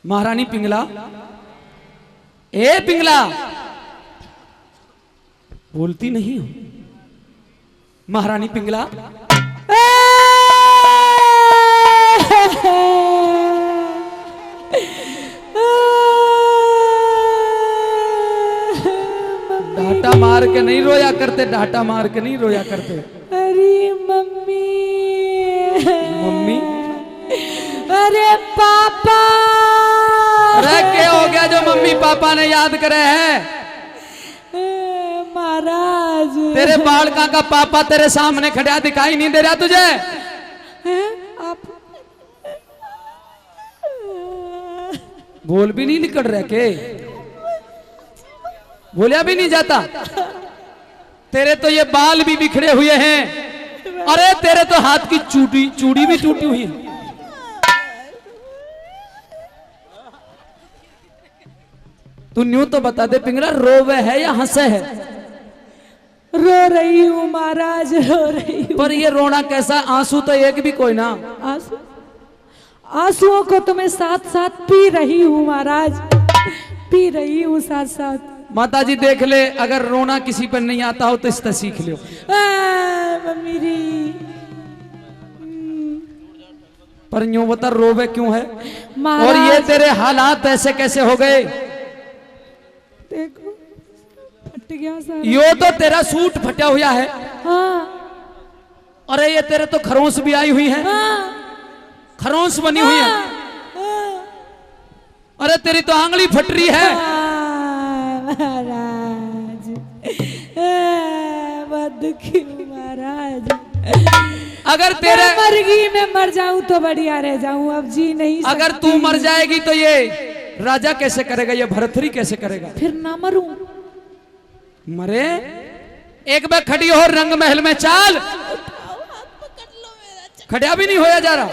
महारानी पिंगला, ए पिंगला, बोलती नहीं हो महारानी पिंगला। डांटा मार के नहीं रोया करते, डांटा मार के नहीं रोया करते। अरे मम्मी, मम्मी, अरे पापा, अरे क्या हो गया जो मम्मी पापा ने याद करे हैं? महाराज, तेरे बालका का पापा तेरे सामने खड़ा दिखाई नहीं दे रहा तुझे? आप बोल भी नहीं निकल रहे के? बोलिया भी नहीं जाता? तेरे तो ये बाल भी बिखरे हुए हैं, अरे तेरे तो हाथ की चूड़ी भी टूटी हुई है। तू न्यू तो बता दे पिंगला, रोवे है या हंसे है? रो रही हूँ महाराज, रो रही हूँ। पर ये रोना कैसा? आंसू तो एक भी कोई ना। आंसू, आंसुओं को तो मैं साथ साथ पी रही हूँ महाराज, पी रही हूँ साथ साथ। माता जी देख ले, अगर रोना किसी पर नहीं आता हो तो इससे सीख लो। मेरी पर यूं बता रोवे क्यों है? महाराज, और ये तेरे हालात ऐसे कैसे हो गए? देखो फट गया सारा। यो तो तेरा सूट फटा हुआ है। हाँ, अरे ये तेरे तो खरोंस भी आई हुई है। हाँ, खरोंस बनी हुई है। हाँ, अरे तेरी तो आंगली फट रही है। महाराज, बहुत दुखी हूँ महाराज। अगर तेरे मरगी में मर जाऊं तो बढ़िया रह जाऊं, अब जी नहीं सकती। अगर तू मर जाएगी तो ये राजा कैसे करेगा? ये भरथरी कैसे करेगा? फिर ना मरूं? मरे एक बार खड़ी हो रंग महल में चाल। खड़ा भी नहीं होया जा रहा,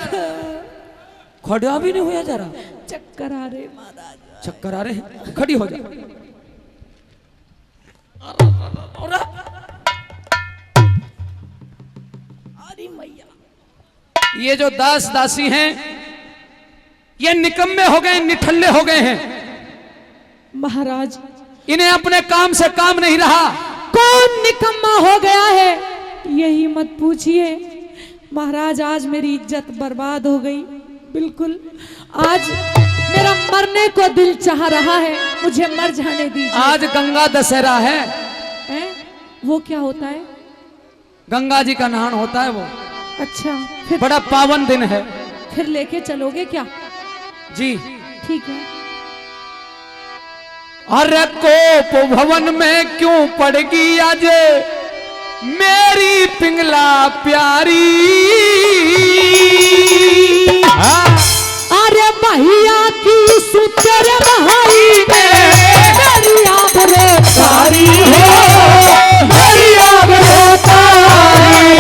खड़ा भी नहीं होया जा रहा। चक्कर आ रहे महाराज, चक्कर आ रहे हैं। खड़ी हो जा। अरे मैया, ये जो दास दासी हैं ये निकम्मे हो गए, निठल्ले हो गए हैं। महाराज इन्हें अपने काम से काम नहीं रहा। कौन निकम्मा हो गया है यही मत पूछिए महाराज। आज मेरी इज्जत बर्बाद हो गई बिल्कुल। आज मेरा मरने को दिल चाह रहा है, मुझे मर जाने दीजिए। आज गंगा दशहरा है। वो क्या होता है? गंगा जी का नहान होता है वो। अच्छा, फिर बड़ा पावन दिन है। फिर लेके चलोगे क्या? जी ठीक है। अरे कोप भवन में क्यों पड़गी आज मेरी पिंगला प्यारी। अरे भैया की सुतर भाई मेरी आबरो तारी हो, मेरी आबरो तारी।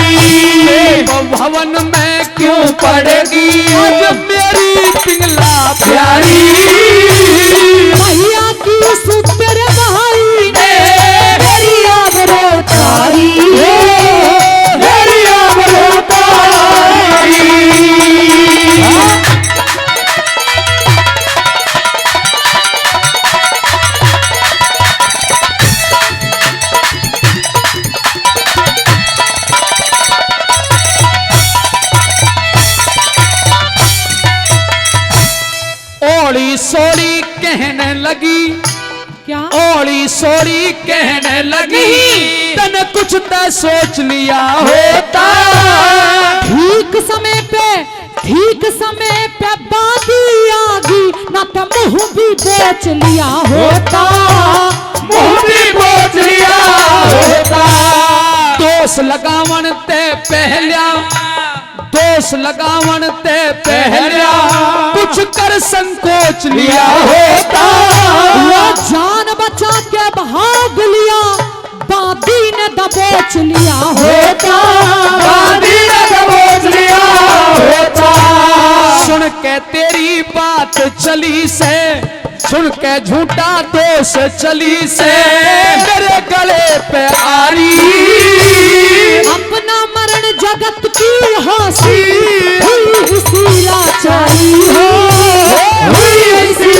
भवन में क्यों पड़गी आज मेरी पिंगला प्यारी। भैया की सुतर भाई मेरी आबरो तारी हो, मेरी आबरो तारी। ओली सोली कहने लगी, क्या? ओली सोली कहने लगी तने कुछ तो सोच लिया होता। ठीक समय पे बादी आगी ना तो मुंह भी बेच लिया होता, मुंह भी बेच लिया होता। दोष लगावन ते पहला, दोष लगावन ते पहला कुछ कर संकोच लिया होता। वो जान बचा के भाग लिया, बादी ने दबोच लिया होता, बादी ने दबोच लिया होता। सुन के तेरी बात चली से, सुन के झूठा दोष चली से मेरे गले पे आरी। अपना मरण जगत की हंसी हुई इसी लाचारी हो, हुई इसी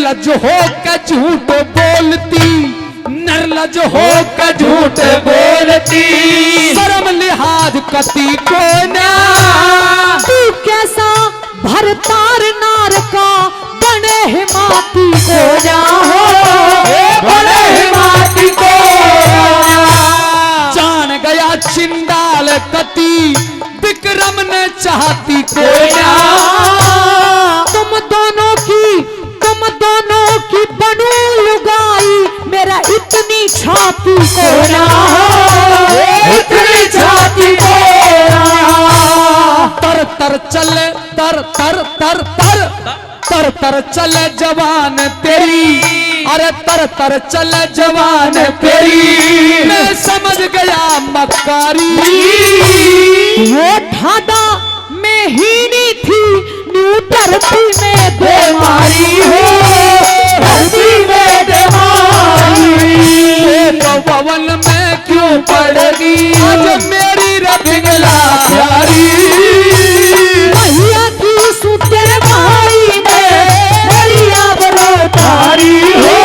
निर्लज हो के झूठ बोलती, निर्लज हो के झूठ बोलती, शर्म लिहाज कति को ना। तू कैसा भरतार नार का बने हिमाती को ना हो, बने हिमाती को जान गया चिंडाल कति, विक्रम ने चाहती को ना। तुम दोनों की बनू लुगाई, मेरा इतनी छाती को ना हो, इतनी छाती को तर तर चले तर तर तर तर तर तर चले जवान तेरी, अरे तर तर चले जवान तेरी, मैं समझ गया मक्कारी। वो ढाडा में हीनी थी, न्यू धरती में बेमारी हो, धरती में बेमारी। तो पवन में क्यों पड़ेगी आज मेरी रबिंगला प्यारी। भैया की सुते भाई ने मेरी आबरू तारी हो,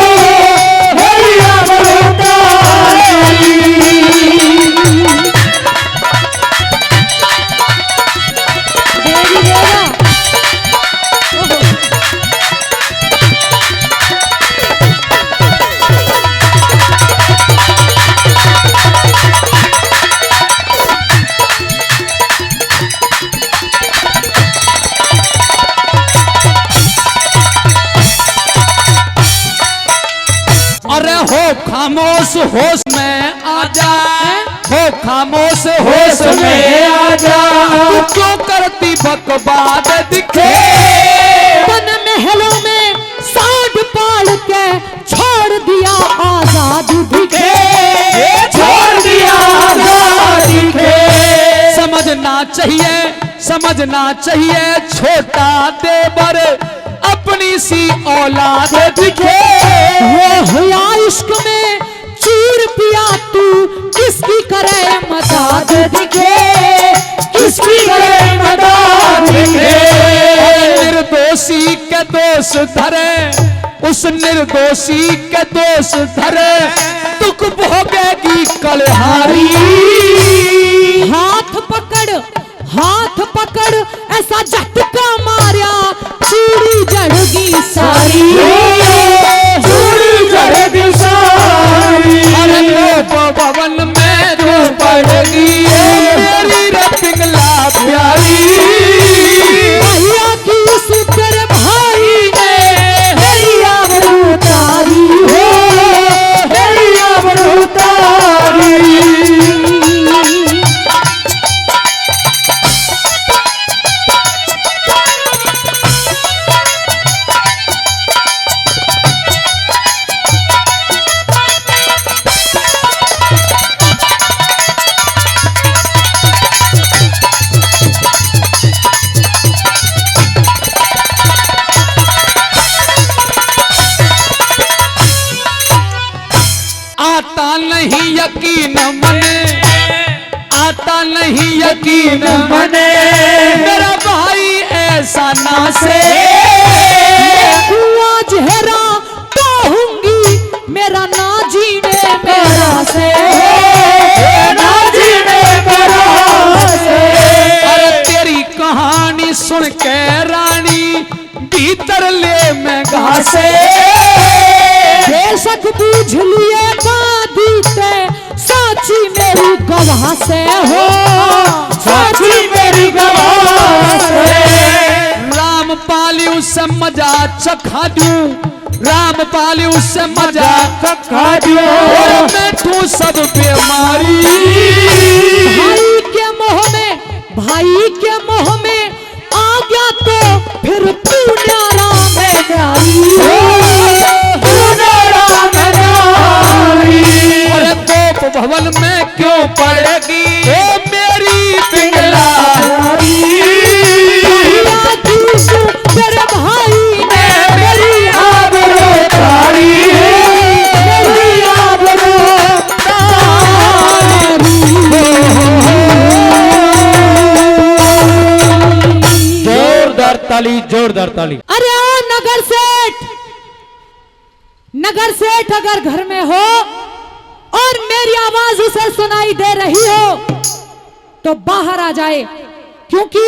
मेरी आबरू तारी। देवी देवा अरे हो खामोश होश में आजा, हो खामोश होश में आजा, तू क्यों करती बकवाद दिखे। वन महलों में साठ पाल के छोड़ दिया आजाद दिखे, छोड़ दिया आजाद दिखे। समझना चाहिए, समझना चाहिए छोटा देवर अपनी सी औलाद दिखे। वो हुआ इश्क में चूर पिया, तू किसकी करे मदद दिखे, किसकी करे मदद दिखे। निर्दोषी के दोष धरे, उस निर्दोषी के दोष धरे, दुख भोगेगी कलहारी। हाथ पकड़ ऐसा झटका मारा, चूड़ी जड़गी सारी, चूड़ी जड़गी सारी। अरे लोग भवन में तू पड़ेगी मेरी रबिंगला प्यारी। भैया की सुतर भाई ने मेरी आबरू तारी हो, मेरी आबरू तारी। आता नहीं यकीन मने, आता नहीं यकीन मने, मेरा भाई ऐसा ना से। आज हेरा कहूंगी मेरा ना जीने मेरा से, ना जीने मेरा से। अरे तेरी कहानी सुन के रानी भीतर ले मैं घासे। बेशक बूझ लिए बादीते, साची मेरी गवाह से हो, साची मेरी गवाह से। राम पाली उससे मजा चखा दूं, राम पाली उससे मजा चखा दूं, मैं तू सब बीमारी। भाई के मोह में आ गया तो फिर तू न्यारा में न्यारी हो, तू न्यारा में न्यारी। अरे तोप भवन में क्यों पड़ेगी ओ मेरी पिंगला तेरे भाई ने मेरी आबरू तारी, मेरी आबरू तारी। जोरदार ताली, जोरदार ताली। अरे ओ नगर सेठ, नगर सेठ अगर घर में हो और मेरी आवाज उसे सुनाई दे रही हो तो बाहर आ जाए, क्योंकि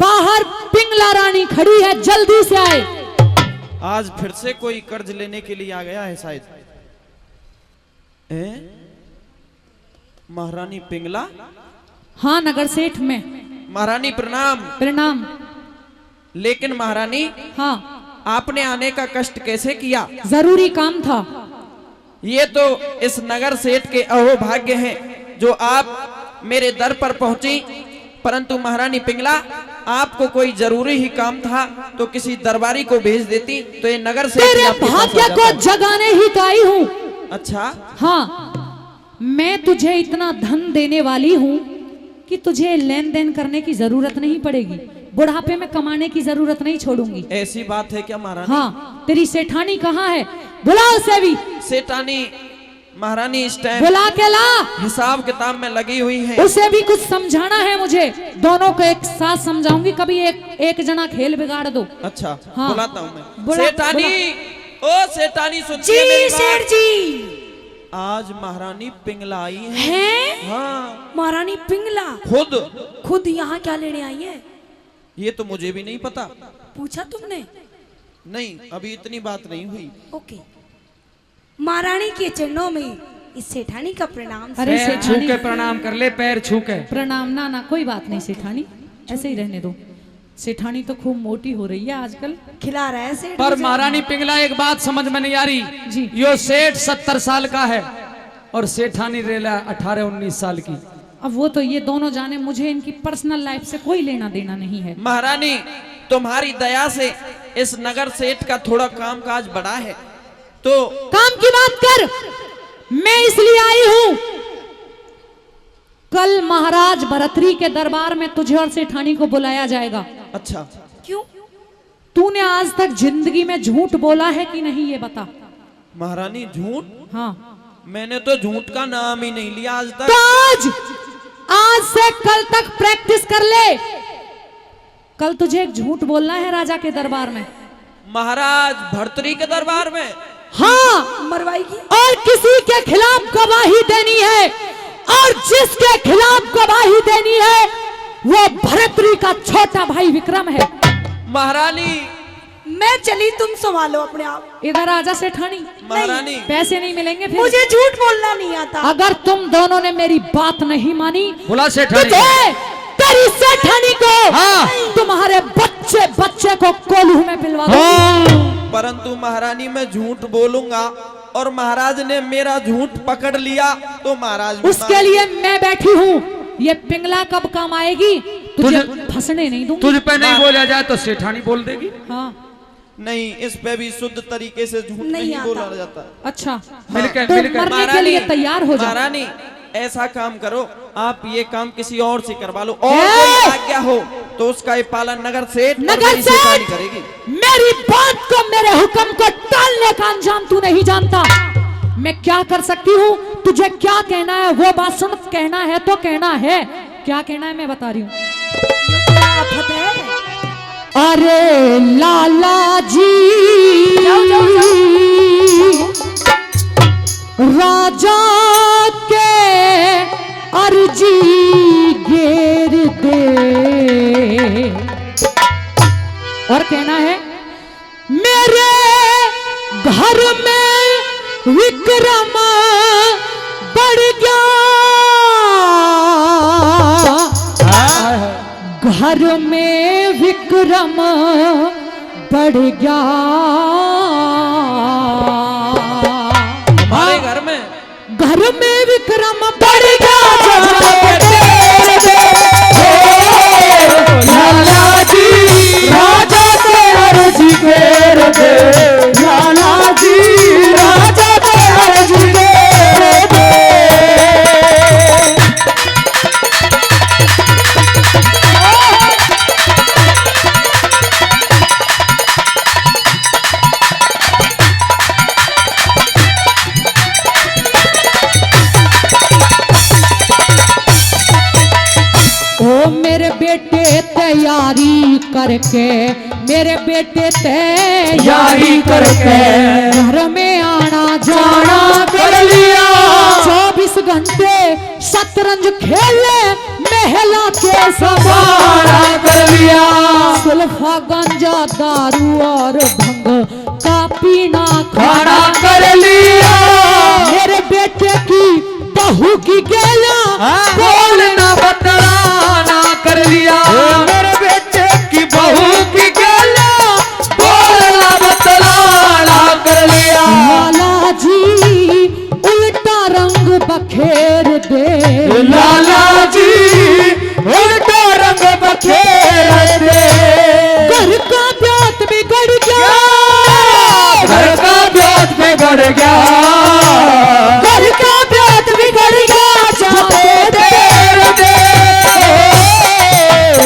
बाहर पिंगला रानी खड़ी है, जल्दी से आए। आज फिर से कोई कर्ज लेने के लिए आ गया है शायद। महारानी पिंगला? हाँ नगर सेठ में। महारानी प्रणाम। प्रणाम। लेकिन महारानी, हाँ आपने आने का कष्ट कैसे किया? जरूरी काम था। ये तो इस नगर सेठ के अहोभाग्य हैं जो आप मेरे दर पर पहुंची, परंतु महारानी पिंगला, आपको कोई जरूरी ही काम था तो किसी दरबारी को भेज देती तो ये नगर सेठ तेरे भाग्य को जगाने ही तो आई हूँ। अच्छा? हाँ, मैं तुझे इतना धन देने वाली हूँ कि तुझे लेन देन करने की जरूरत नहीं पड़ेगी, बुढ़ापे में कमाने की जरूरत नहीं छोड़ूंगी। ऐसी बात है क्या महारानी? हाँ, तेरी सेठानी कहाँ है? बुलाओ उसे भी। सेठानी महारानी इस टाइम बुला के ला। हिसाब किताब में लगी हुई है। उसे भी कुछ समझाना है मुझे, दोनों को एक साथ समझाऊंगी, कभी एक जना खेल बिगाड़ दो। अच्छा, हाँ। बुलाता हूँ मैं। बुला, सेठानी, ओ सेठानी सुनिए मेरी बात। सेठ जी, आज महारानी पिंगला आई है। हाँ, महारानी पिंगला खुद यहाँ क्या लेने आई है? ये तो मुझे भी नहीं पता। पूछा तुमने? नहीं, अभी इतनी बात नहीं हुई। ओके। महारानी के चरणों में इस सेठानी का प्रणाम। अरे पैर छू सेठानी, के प्रणाम कर ले, पैर छू के प्रणाम। ना ना कोई बात नहीं सेठानी, ऐसे ही रहने दो। सेठानी तो खूब मोटी हो रही है आजकल। खिला रहा है सेठ पर मुझे। महारानी पिंगला, एक बात समझ में नहीं आ रही जी। यो सेठ 70 साल का है और सेठानी रेला 18-19 साल की। अब वो तो ये दोनों जाने, मुझे इनकी पर्सनल लाइफ से कोई लेना देना नहीं है। महारानी, तुम्हारी दया से इस नगर सेठ का थोड़ा काम काज बढ़ा है तो काम की बात कर। मैं इसलिए आई हूं, कल महाराज भरतरी के दरबार में तुझे और सेठानी को बुलाया जाएगा। अच्छा, क्यों? तूने आज तक जिंदगी में झूठ बोला है कि नहीं ये बता। महारानी झूठ? हाँ, मैंने तो झूठ का नाम ही नहीं लिया आज तो तक। आज से कल तक प्रैक्टिस कर ले। कल तुझे एक झूठ बोलना है राजा के दरबार में। महाराज भर्तरी के दरबार में? हाँ, मरवाएगी? और किसी के खिलाफ गवाही देनी है, और जिसके खिलाफ गवाही देनी है वो भरतरी का छोटा भाई विक्रम है। महारानी, मैं चली, तुम संभालो अपने आप। इधर आजा सेठानी। महारानी, पैसे नहीं मिलेंगे फिर। मुझे झूठ बोलना नहीं आता। अगर तुम दोनों ने मेरी बात नहीं मानी, बुला सेठानी। तुझे तेरी सेठानी को, हाँ। तुम्हारे बच्चे को कोल्हू में पिलवा दूंगी। हाँ। परंतु महारानी मैं झूठ बोलूंगा और महाराज ने मेरा झूठ पकड़ लिया तो महाराज भी उसके लिए मैं बैठी हूँ। ये पिंगला कब काम आएगी, तुझे फंसने नहीं दूंगी। तुझ पे नहीं बोला जाए तो सेठानी बोल देगी। हाँ, नहीं, इस पे भी शुद्ध तरीके से झूठ नहीं आता। बोला जाता। अच्छा, मिलकर तो मिलकर मरने के लिए तैयार हो जा। महारानी, ऐसा काम करो, आप ये काम किसी और से करवा लो, और कोई आज्ञा हो तो उसका ये पालन नगर सेठ और मेरी सेठानी करेगी। मेरी बात को, मेरे हुक्म को टालने का अंजाम तू नहीं जानता। मैं क्या कर सकती हूँ, तुझे क्या कहना है वो बात सुन। कहना है तो कहना है, क्या कहना है मैं बता रही हूँ। आफत है। अरे लाला जी, जाओ, जाओ, जाओ। राजा के अर्जी घेर दे। और कहना है, मेरे घर में विक्रम बढ़ गया, घर में विक्रम बढ़ गया। हमारे घर में विक्रम बढ़ गया। लाला जी, राजा के अर्जी घेर दे। लाला जी, राजा के अर्जी घेर दे। ओ मेरे बेटे तैयारी करके मेरे मेरे बेटे यारी करके घर में आना जाना कर लिया। 24 घंटे शतरंज खेले महिला के सवारा कर लिया। सुल्फा गांजा दारू और भंग का पीना खाना कर लिया। मेरे बेटे की बहू की गेला बोलना बतलाना कर लिया। मेरे बेटे की बहू की गेला बोलना बतलाना कर लिया। लाला जी उल्टा रंग बखेर दे, लाला जी उल्टा रंग बखेर दे। घर का ब्यात बिगड़ गया, घर का ब्यात बिगड़ गया, घर का ब्यात बिगड़ गया, जाते देर दे।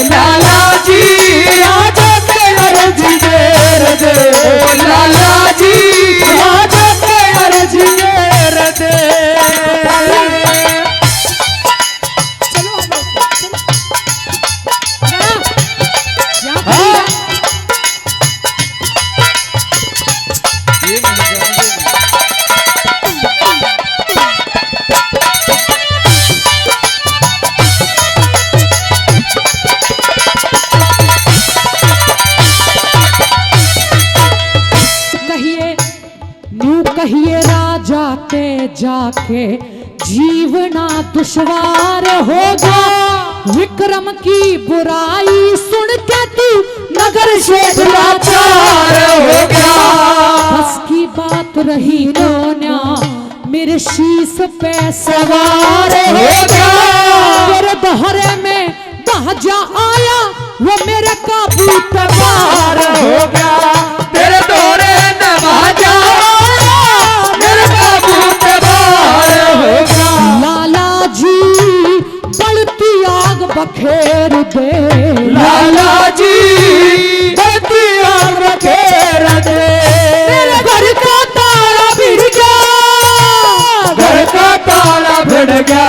लाला जी राजा के अर्जी देर दे। लाला जी राजा के अर्जी देर दे। कहिए राजा के जाके जीवना दुश्वार होगा। विक्रम की बुराई सुन के तू नगर से लाचार हो गया। बस की बात रही नोन्या मेरे शीश पे सवार हो गया। तेरे दोहरे में बहजा आया वो मेरे काबू पे पार हो गया। तेरे दोहरे में बहजा मेरे काबू पे पार हो गया। लाला जी बढ़ती आग बखेर दे, लाला जी बढ़ती आग बखेर दे। मेरे घर का ताला भिड़ गया, घर का ताला भिड़ गया,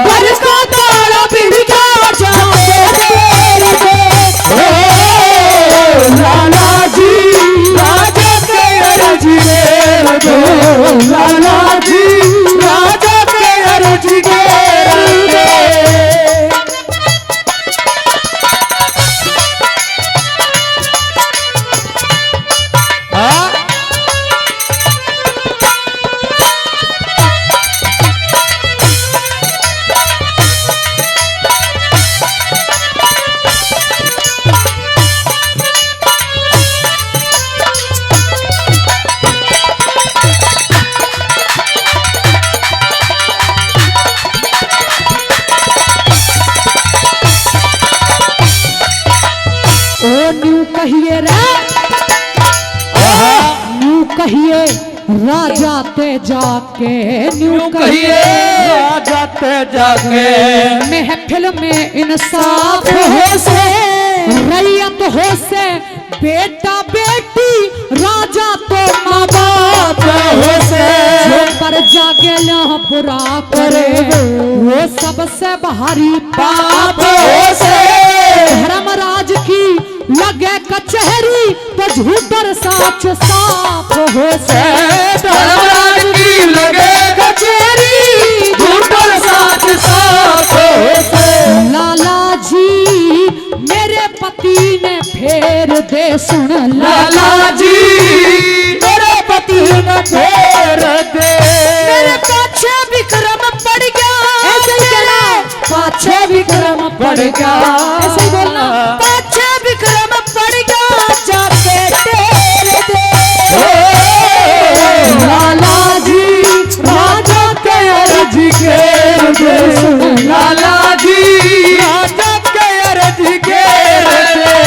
घर का ताला भिड़ गया, जाते देर दे। लाला जी राजा के अर्जी देर दे। लाला जी राजा के अर्जी देर दे। कहिए रे न्यू कहिए राजा ते जाके, न्यू कहिए राजा ते जाके। महफिल में इंसाफ हो से, रैयत हो से, बेटा बेटी राजा तो माँ बाप हो से। जो पर जागे ना बुरा करे वो सबसे भारी पाप हो से। धर्मराज की लगे कचहरी तो झूठर साच साफ हो से। धर्मराज की लगे कचहरी झूठर साच साफ हो से। लाला जी मेरे पति ने फेर दे, सुन लाला जी मेरे पति ने फेर दे। मेरे पाछे विक्रम पड़ गया, ऐसे ही कहना, पाछे विक्रम पड़ गया, ऐसे ही बोलना, पाछे विक्रम पड़ गया, जाके तेर दे। लाला जी राजा के अर्जी घेर दे। लाला जी राजा के अर्जी घेर दे।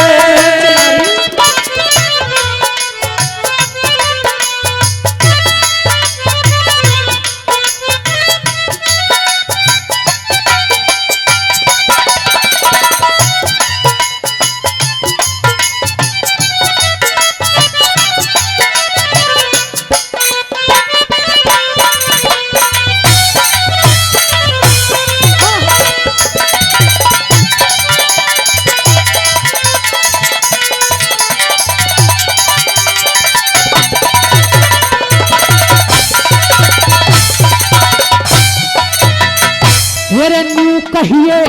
कहिए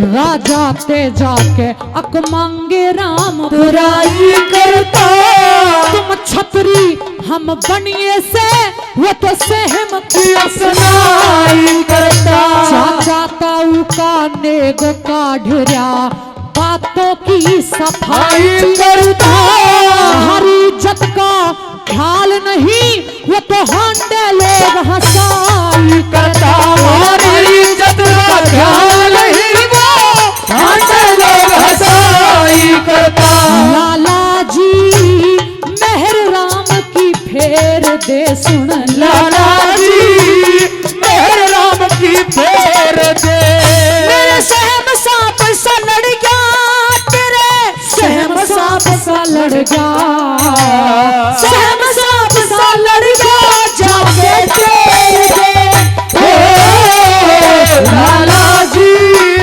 राजा ते जाके अक मांगे राम बुराई करता। तुम छतरी हम बनिए से वो तो सहम की सुनाई करता। चाचा ताऊ का नेग का ढेरा बातों की सफाई करता। हरी इज्जत का ख्याल नहीं वो तो हांडे लोग हंसाई करता। हमारी इज्जत का ख्याल नहीं वो हांडे लोग हंसाई करता। लाला जी मेहर राम की फेर दे सुन लाला जी मेहर राम की फेर दे। मेरे सहम सांप सा लड़ गया तेरे सहम सांप सा लड़ गया। सहम सांप सा लड़ गया जाके तेरे लाला जी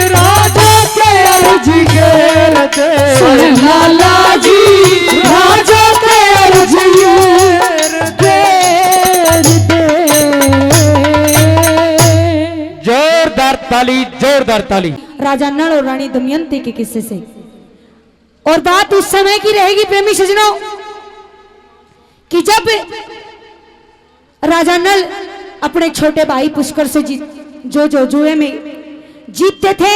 राजा के अर्जी घेर दे। लाला जी राजा के अर्जी घेर दे। जोरदार ताली, जोरदार ताली। राजा नल और रानी दमयंती के किस्से से। और बात उस समय की रहेगी प्रेमी सजनों कि जब राजा नल अपने छोटे भाई पुष्कर से जो जुए में जीतते थे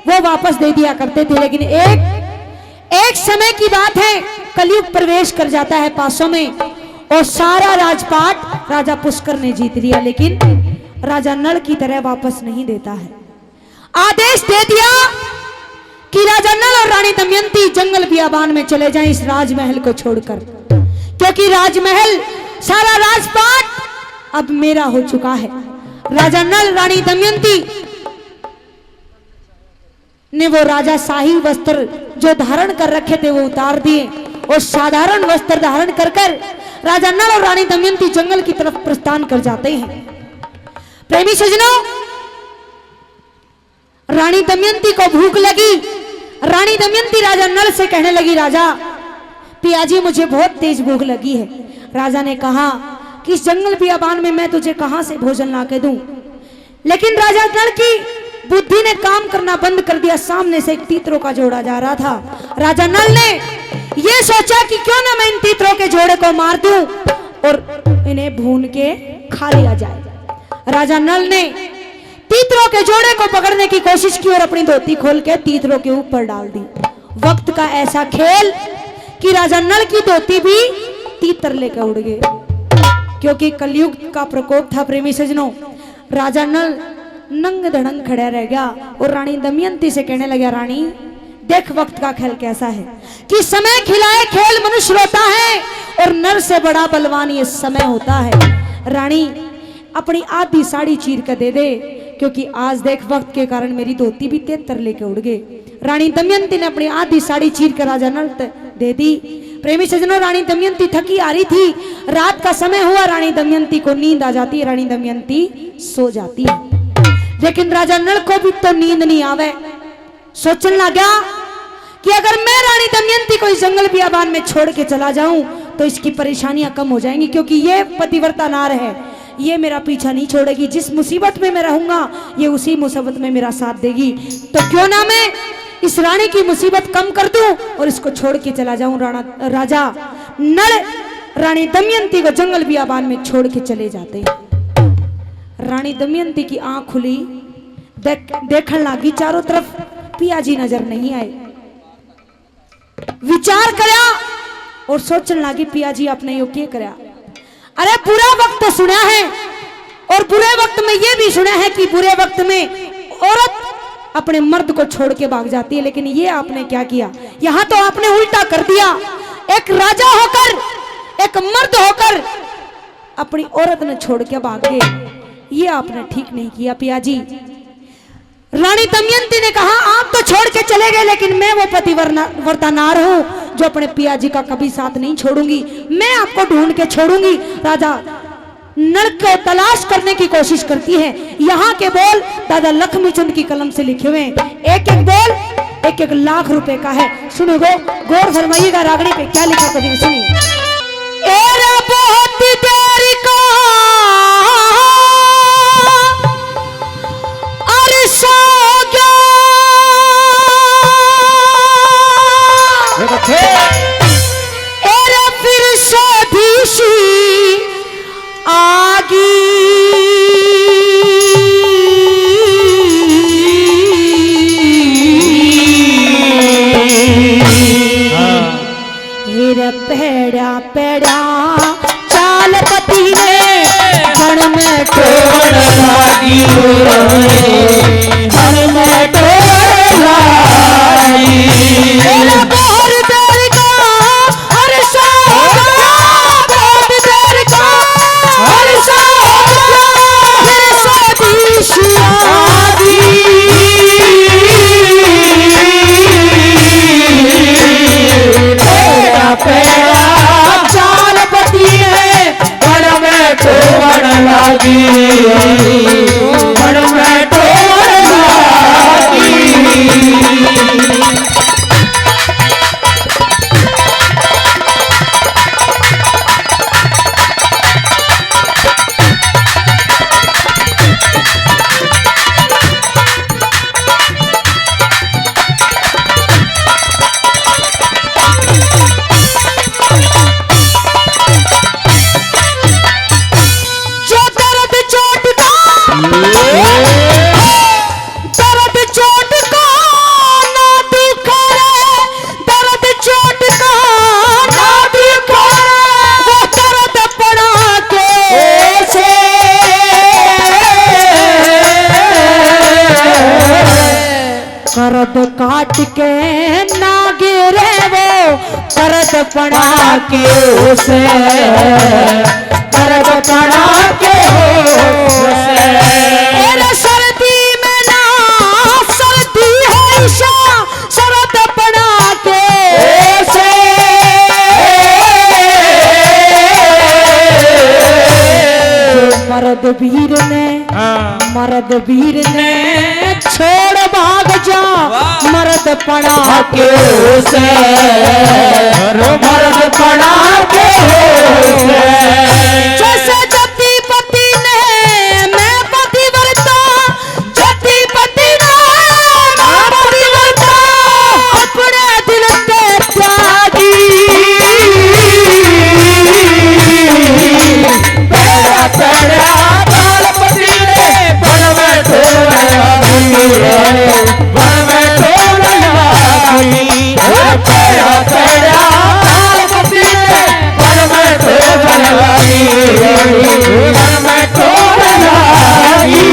वो वापस दे दिया करते थे। लेकिन एक समय की बात है, कलयुग प्रवेश कर जाता है 500 में और सारा राजपाट राजा पुष्कर ने जीत लिया, लेकिन राजा नल की तरह वापस नहीं देता है। आदेश दे दिया कि राजा नल और रानी दमयंती जंगल बियाबान में चले जाएं इस राजमहल को छोड़कर, क्योंकि राजमहल सारा राजपाट अब मेरा हो चुका है। राजा नल रानी दमयंती ने वो राजा शाही वस्त्र जो धारण कर रखे थे वो उतार दिए और साधारण वस्त्र धारण कर राजा नल और रानी दमयंती जंगल की तरफ प्रस्थान कर जाते हैं। प्रेमी सजनों, रानी दमयंती को भूख लगी। रानी दमयंती राजा नल से कहने लगी, राजा पियाजी मुझे बहुत तेज भूख लगी है। राजा ने कहा कि इस जंगल बियाबान में मैं तुझे कहां से भोजन ला के दूं। लेकिन राजा नल की बुद्धि ने काम करना बंद कर दिया। सामने से एक तीतरों का जोड़ा जा रहा था। राजा नल ने यह सोचा कि क्यों ना मैं इन तीतरों के जोड़े को मार दूं और इन्हें भून के खा लिया जाए। राजा नल ने तीतरों के जोड़े को पकड़ने की कोशिश की और अपनी धोती खोल के तीतरों के ऊपर डाल दी। वक्त का ऐसा खेल कि राजा नल की धोती भी तीतर लेकर उड़ गए, क्योंकि कलयुग का प्रकोप था। प्रेमी सजनों, राजा नल नंग धड़ंग खड़ा रह गया और रानी दमयंती से कहने लगा, रानी देख वक्त का खेल कैसा है कि समय खिलाए खेल मनुष्य रोता है और नर से बड़ा बलवान ये समय होता है। रानी अपनी आधी साड़ी चीर कर दे दे, क्योंकि आज देख वक्त के कारण मेरी धोती भी तेतर लेके उड़ गए। रानी दमयंती ने अपनी आधी साड़ी चीर कर राजा नल दे दी। प्रेमी सजनों, रानी दमयंती थकी आ रही थी। रात का समय हुआ, रानी दमयंती को नींद आ जाती है, रानी दमयंती सो जाती है। लेकिन राजा नल को भी तो नींद नहीं आवे। सोचने लगा कि अगर मैं रानी दमयंती को इस जंगल बियाबान में छोड़ के चला जाऊं तो इसकी परेशानियां कम हो जाएंगी, क्योंकि ये पतिव्रता नार है, ये मेरा पीछा नहीं छोड़ेगी। जिस मुसीबत में मैं रहूंगा ये उसी मुसीबत में मेरा साथ देगी। तो क्यों ना मैं इस रानी की मुसीबत कम कर दूं और इसको छोड़ के चला जाऊं। राजा नल रानी दमयंती को जंगल बियाबान में छोड़ के चले जाते हैं। रानी दमयंती की आंख खुली, देखने लगी चारों तरफ, पियाजी नजर नहीं आए। विचार करा और सोचने लगी, पियाजी आपने यो क्या करा। अरे बुरा वक्त तो सुना है और बुरे वक्त में ये भी सुना है कि बुरे वक्त में औरत अपने मर्द को छोड़ के भाग जाती है, लेकिन ये आपने क्या किया, यहां तो आपने उल्टा कर दिया। एक राजा होकर, एक मर्द होकर अपनी औरत ने छोड़ के भाग गए, ये आपने ठीक नहीं किया पियाजी। रानी दमयंती ने कहा, आप तो छोड़ के चले गए, लेकिन मैं वो पतिव्रता नार हूं जो अपने पियाजी का कभी साथ नहीं छोड़ूंगी, मैं आपको ढूंढ के छोड़ूंगी। राजा नल को तलाश करने की कोशिश करती है। यहाँ के बोल दादा लक्ष्मीचंद की कलम से लिखे हुए, एक एक बोल 1-1 लाख रुपए का है। सुनो गौर फरमाइएगा रागड़ी पे क्या लिखा, कभी सुनिए। बहुत देर का अरसा एरे फिर से भीषी आगी हेरे पेड़ा पेड़ा चाल पति ने मन में टोड़ लागी मन में टोड़ लागी हेरे बहुत देर का हर सागा बहुत देर का हर सागा फिर शादी शादी पेड़ा चाल पति है बड़ में टोड़ लागी बड़ में टोड़ लागी दर्द चोट का ना दुख है दर्द चोट का ना दुख है वो दर्द पड़ा के से करद काट के ना गिरे वो करद पड़ा के से करद पड़ा के सर्दी में ना सर्दी है ईशा शरद पड़ा के से मर्द वीर ने छोड़ भाग जा मर्द पड़ा के से मर्द पड़ा के जैसे जति पति ने मैं पतिव्रता जति पति ने मैं पतिव्रता अपने दिल के त्यागी पेड़ा पेड़ा चाल पति ने बड़ में टोड़ लागी बड़ में टोड़ लागी पेड़ा पेड़ा चाल पति ने बड़ में टोड़ लागी बड़ में टोड़ लागी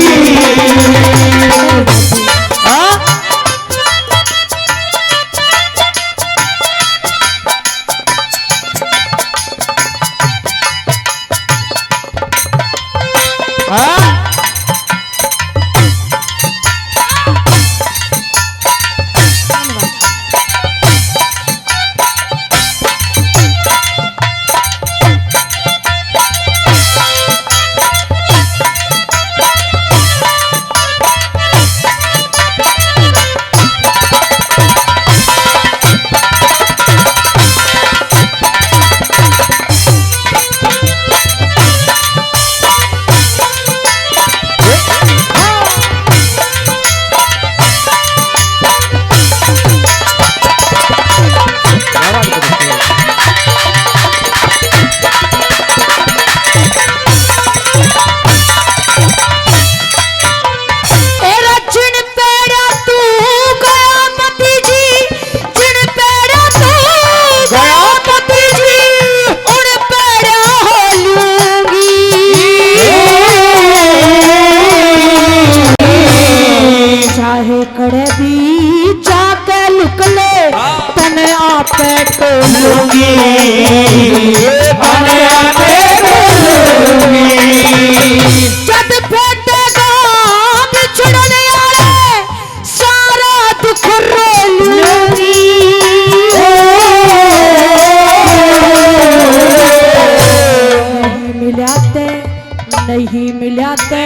नहीं मिलाते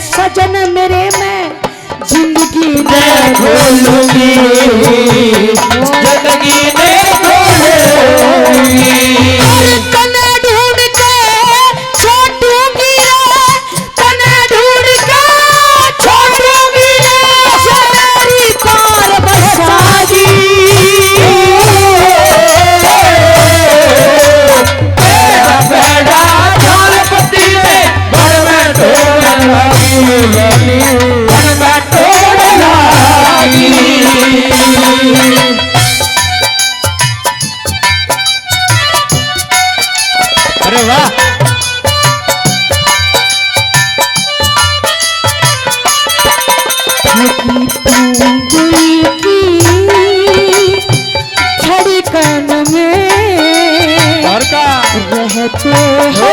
सजन मेरे में जिंदगी में भूलूंगी जिंदगी में भूलूंगी तने ढूंढ के छोड़ूंगी रे तने ढूंढ के छोड़ूंगी रे मेरी पार बरसागी अरे वाह। धड़कन में और का रहते हो,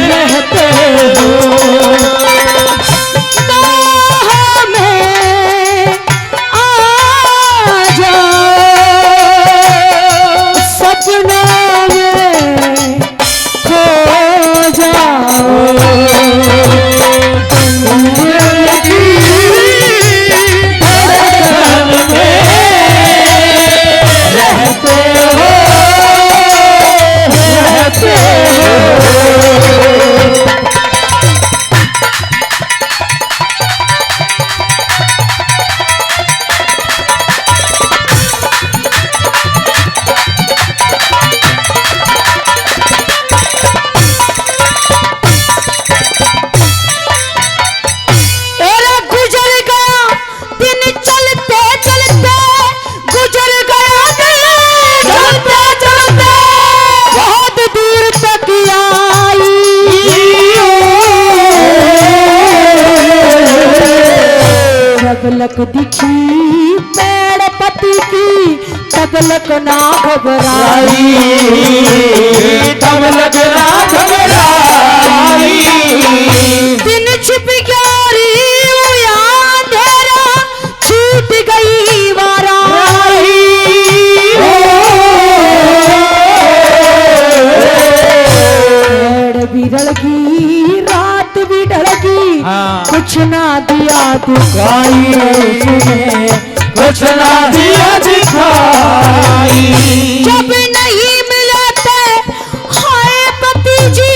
रहते हो बाहों में आ जाओ, सपनों में खो जाओ। तबलक दिखी पेड़ पति की, तबलक ना घबराई, तबलक ना घबराई। दिन छिप ग्यारी अंधेरा, छूट गई वाराई। पेड़ भी ढलगी, रात भी ढलगी, कुछ ना दिया दिखाई, कुछ ना दिया दिखाई। जब नहीं मिलाते हाय पति जी,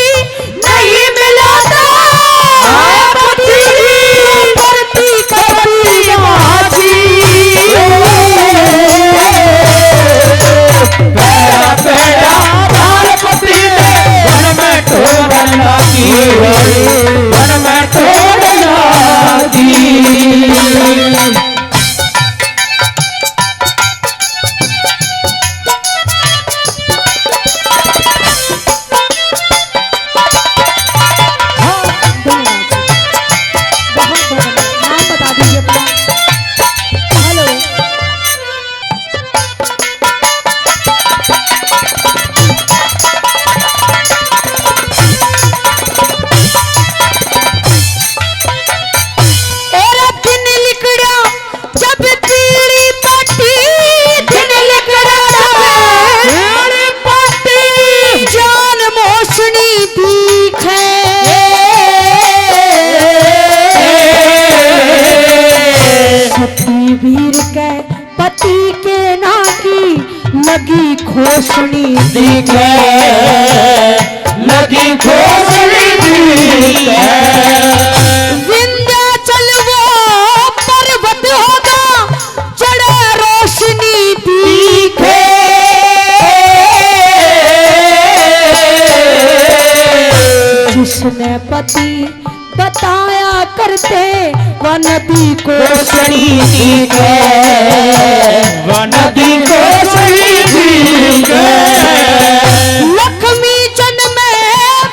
नहीं मिलाते हाय पति जी, करती करती बाजी। पैरा पैरा बाल पति ने वन में ठोर लागी, वन में ठोर लागी। पति के नाकी लगी खोसनी दिखे, लगी खोसनी दिखे। विंध्याचल वो पर्वत होगा, चढ़े रोशनी दिखे। जिसने पति बताया करते, वह नदी को रोशनी दिखे, वह नदी को रोशनी दिखे। लक्ष्मी जन्मे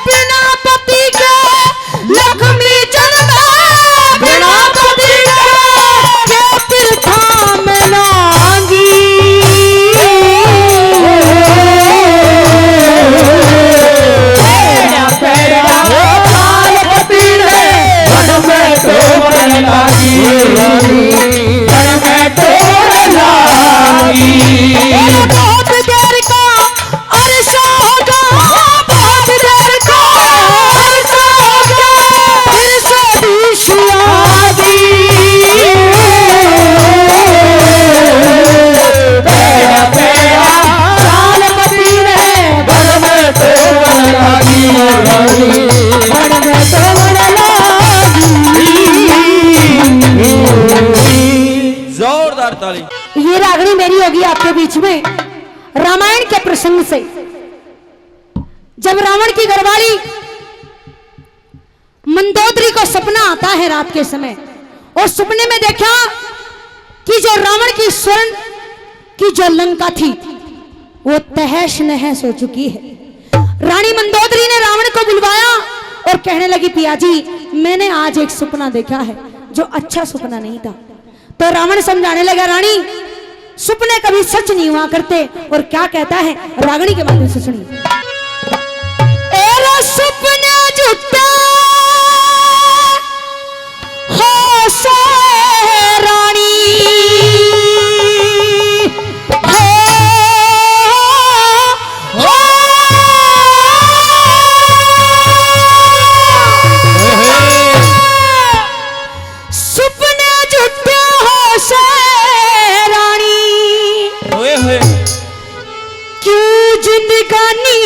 बिना पति के, लक्ष्मी जन्मे बिना पति के तीर्था में नांगी। पैरा पैरा बाल पति ने वन में ठोर लागी, वन में ठोर लागी। बहुत देर का अरसा होगा, बहुत देर का अरसा होगा, फिर शादी शादी। पैरा पैरा बाल पति ने वन में ठोर लागी, वन में ठोर लागी। जोरदार ताली। ये रागनी मेरी होगी आपके बीच में रामायण के प्रसंग से। जब रावण की घरवाली मंदोदरी को सपना आता है रात के समय, और सपने में देखा कि जो रावण की स्वर्ण की जो लंका थी वो तहस नहस हो चुकी है। रानी मंदोदरी ने रावण को बुलवाया और कहने लगी पिया जी मैंने आज एक सपना देखा है जो अच्छा सपना नहीं था। तो रावण समझाने लगा रानी सपने कभी सच नहीं हुआ करते। और क्या कहता है रागनी के माध्यम से सुनिए। सपने झूठा हो से रानी सपने झूठे हो से रानी क्यों जिंदगानी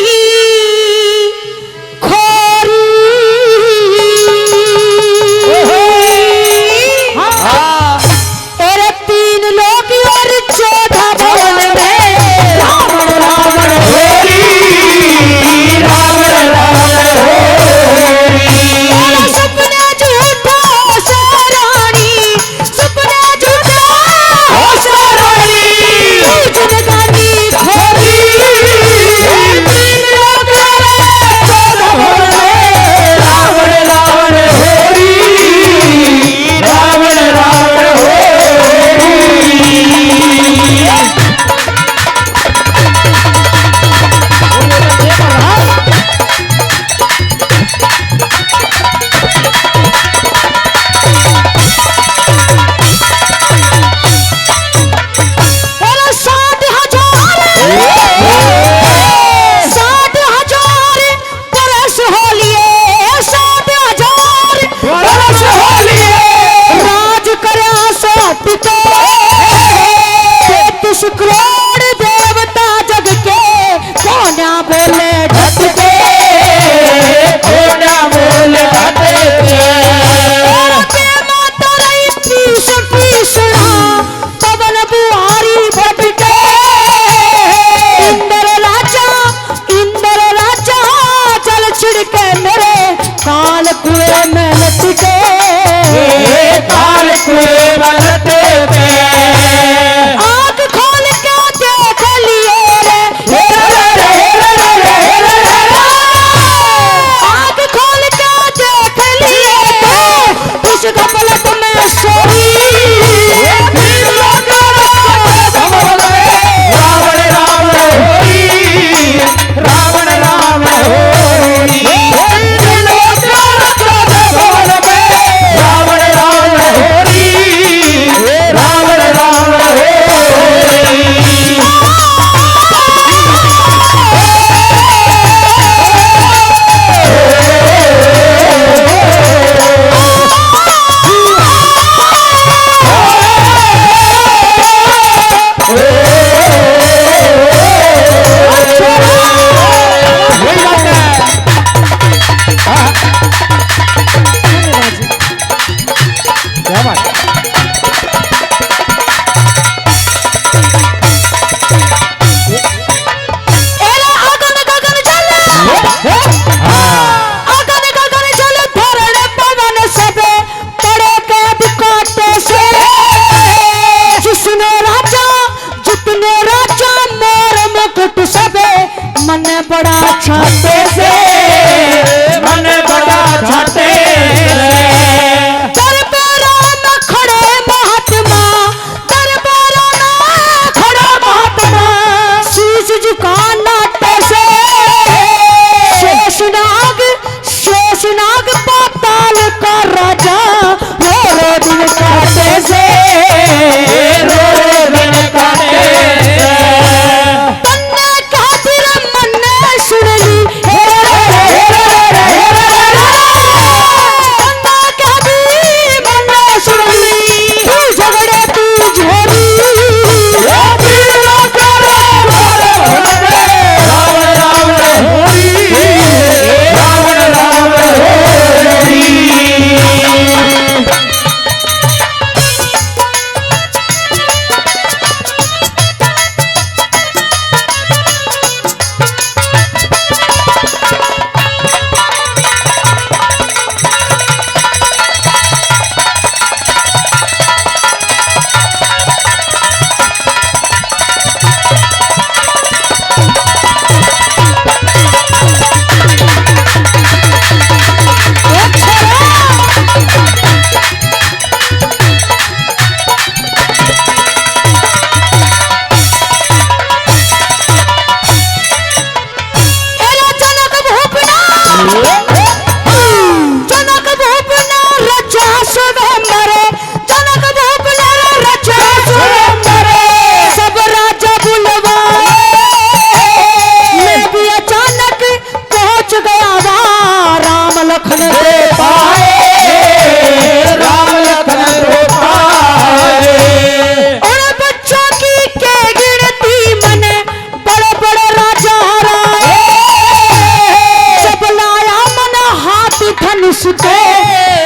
उसको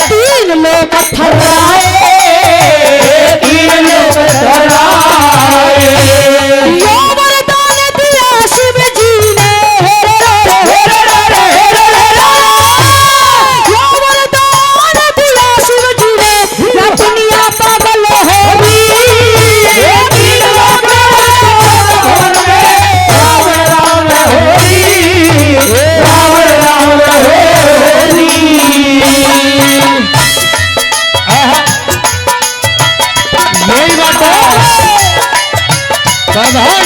तीन लोग थर्राए, यो वरदान दिया शिव जी ने, यो वरदान दिया शिव जी ने, या दुनिया पागल होगी। यही बात है सावधान।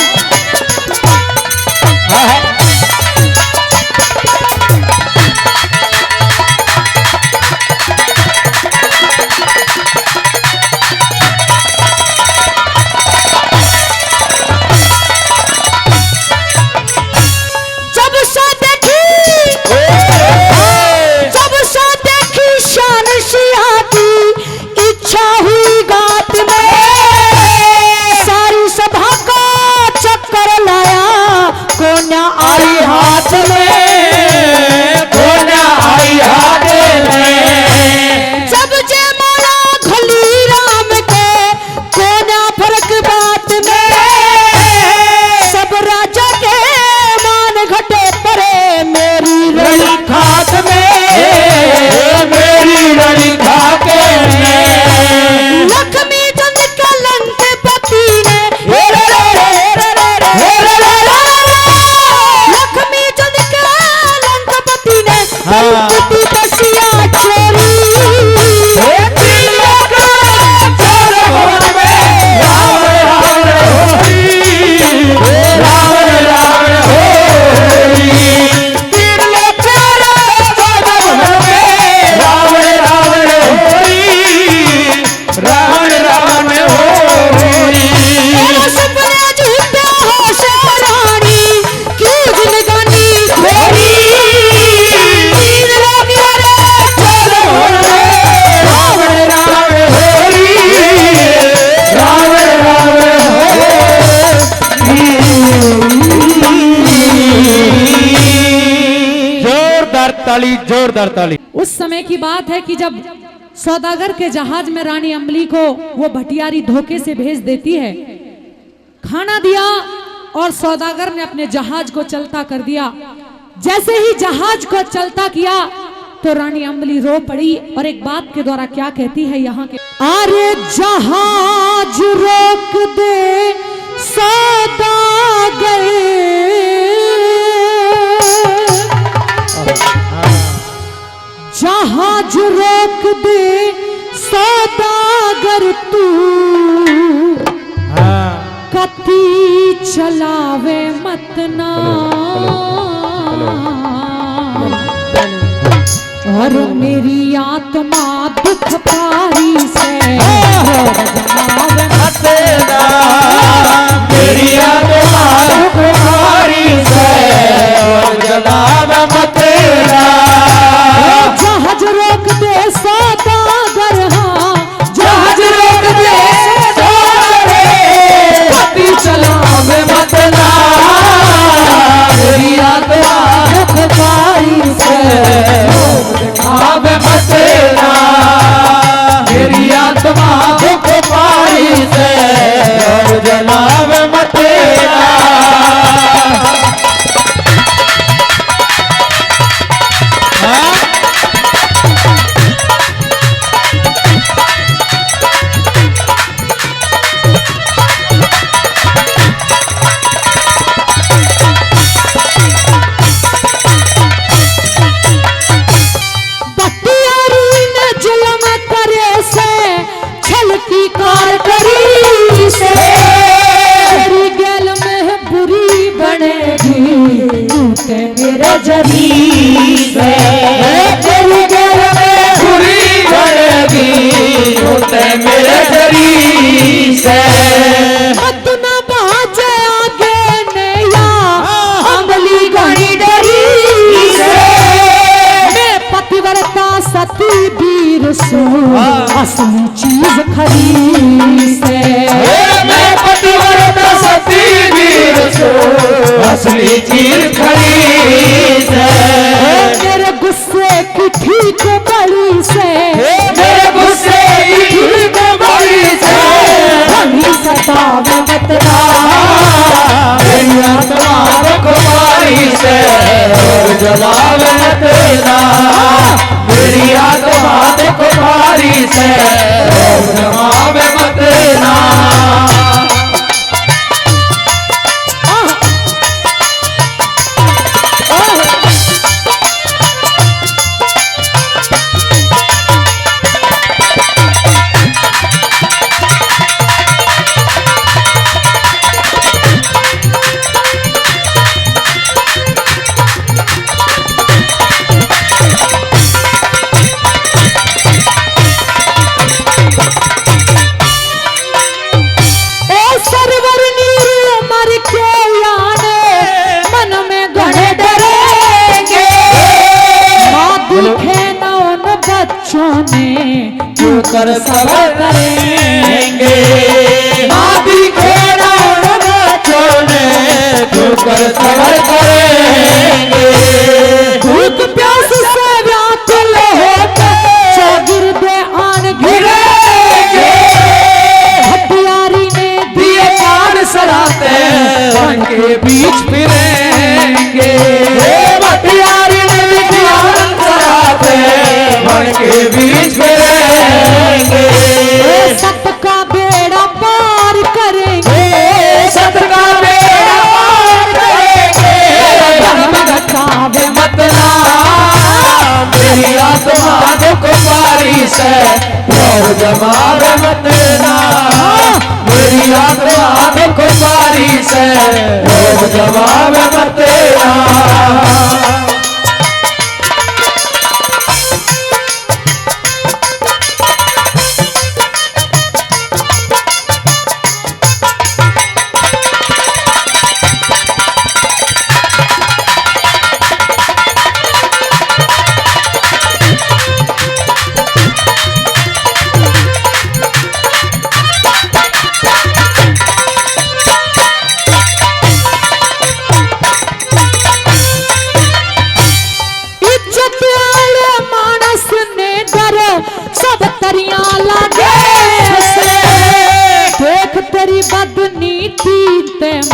जब सा देखी शान सिया की इच्छा हुई गात में, सारी सभा को चक्कर लाया कोन्या आई हाथ में, कोन्या आई हाथ में। जब जय माला खली राम के कोन्या फर्क बात में, सब राजा के मान घटे परे मेरी रही खात में, मेरी रही खात में। लक्ष्मी चंद कलंक पति ने, लक्ष्मी चंद कलंक पति ने पति बसिया छोरी, जोरदार ताली। उस समय की बात है कि जब सौदागर के जहाज में रानी अम्बली को वो भटियारी धोखे से भेज देती है, खाना दिया और सौदागर ने अपने जहाज को चलता कर दिया। जैसे ही जहाज को चलता किया तो रानी अम्बली रो पड़ी और एक बात के द्वारा क्या कहती है यहाँ के, अरे जहाज रोक दे सौदागर, जहाज रोक दे सौदागर तू, कती चलावे मत ना, और मेरी आत्मा दुख पारी से जनावे मत ना, मेरी आत्मा दुख पारी से जनावे मत ना। जहाज रोक दे सौदागर, हाँ जहाज रोक दे सौदागर, पति चलावे मत ना, मेरी आत्मा दुख पारी से जनावे मत ना, मेरी आत्मा दुख पारी से जनावे मत ना। मेरे जरी से तेरी गल में बुरी बनेगी, मेरे जरी से मत न बाजे आगे नैया अम्बली गणी डरी से, मैं पतिव्रता सती वीर सो असली चीज खरी से, मैं पतिव्रता सती वीर सो असली चीज खरी से। ना, मेरी आत्मा दुखबारी से रोग जलावे मत ना, मेरी आत्मा दुखबारी से रोग जलावे मत ना। कर सबर करेंगे, मादी खेड़ा बच्चों ने क्यों कर सबर करेंगे। भूख प्यास से व्याकुल होकर शागिर्दे आन घिरेंगे, हथियारी ने दिए प्राण सराते वन के बीच फिरेंगे, हथियारी ने दिए प्राण सराते वन के बीच फिरेंगे। सबका बेड़ा पार करेंगे, सबका बेड़ा पार करेंगे, धर्म घटावे मत ना, मेरी आत्मा दुखबारी से रोग जमावे मत ना, मेरी आत्मा दुखबारी से रोग जमावे मत ना।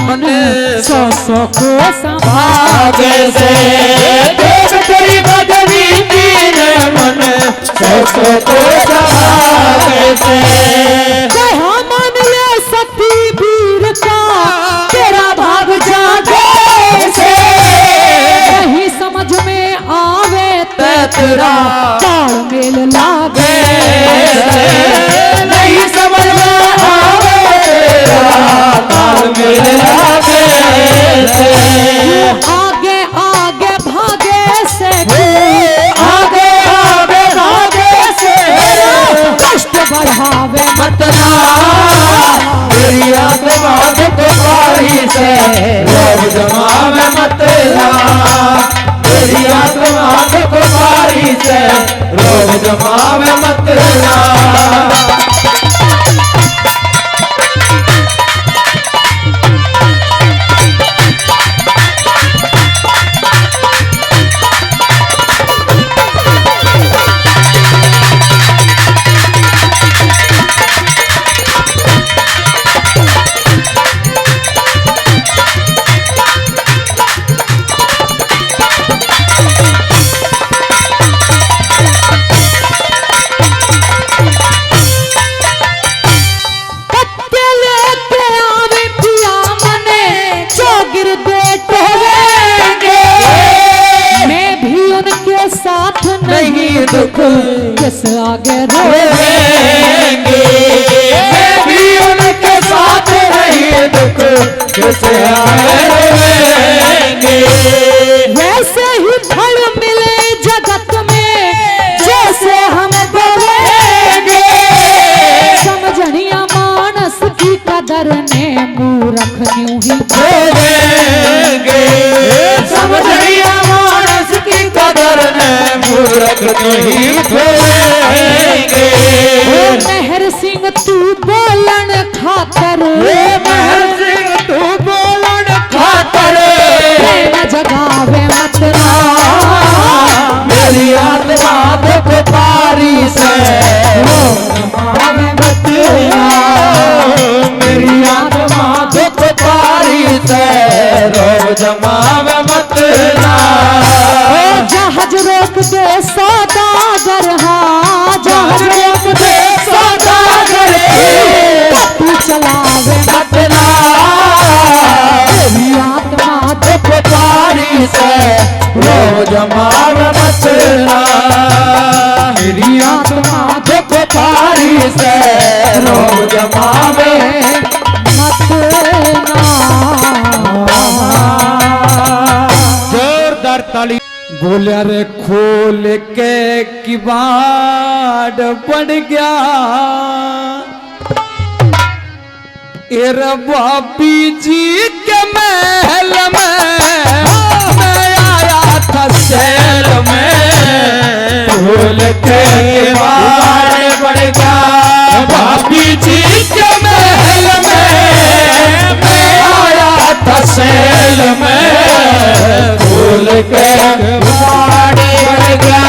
मन सौ को संभागे से देख तेरी बदनीति ने मन सौ को संभागे से। कहा मान ले सती वीर का तेरा भाग जागे से, नहीं समझ में आवे तेरा तालमेल लागे, नहीं समझ में आवे मेरे लागे से। आगे आगे भागे से, आगे आगे भागे से कष्ट बढ़ावे मत ना, मेरी आत्मा दुखबारी से रोग जमावे मत ना, मेरी आत्मा दुखबारी से रोग जमावे मत ना। दुख किस आगे रोएंगे, मैं भी उनके साथ नहीं दुख किस आगे रोएंगे। वैसे ही फल मिले जगत में जैसे हम बोलेंगे, समझनिया मानस की कदर ने मूर्ख यूं ही बोलेंगे, समझनिया मानस की कदर ने मूर्ख नहीं बोलेंगे। मेहर सिंह तू बोलन खातर, मेहर सिंह तू बोलन खातर प्रेम जगावे मत ना, मेरी आत्मा दुखबारी से रोग जमावे मत ना, मेरी आत्मा जमावे मत ना। जहाज रोक दे सौदागर, हाँ जहाज रोक दे सौदागर, तू चलावे मत ना। तेरी आत्मा दुख पारी से रोज मार मत ना। मेरी आत्मा दुख पारी से रोज मावे मत ना। जोरदार ताली। बोलिया रे खोल के किवाड़ बन गया एरा बाबी जी के महल में मैं आया था शहर में। खोल के किवाड़ बन गया बाबी जी के महल में मैं आया था शहर में। खोल के किवाड़ बन गया।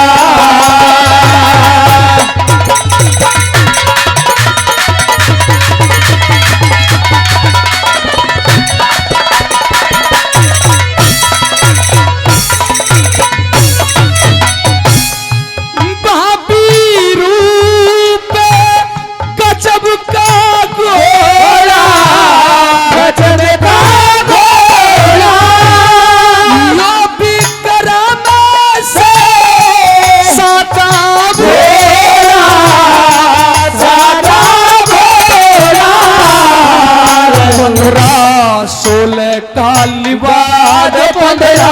कालीवाड़ पंद्रा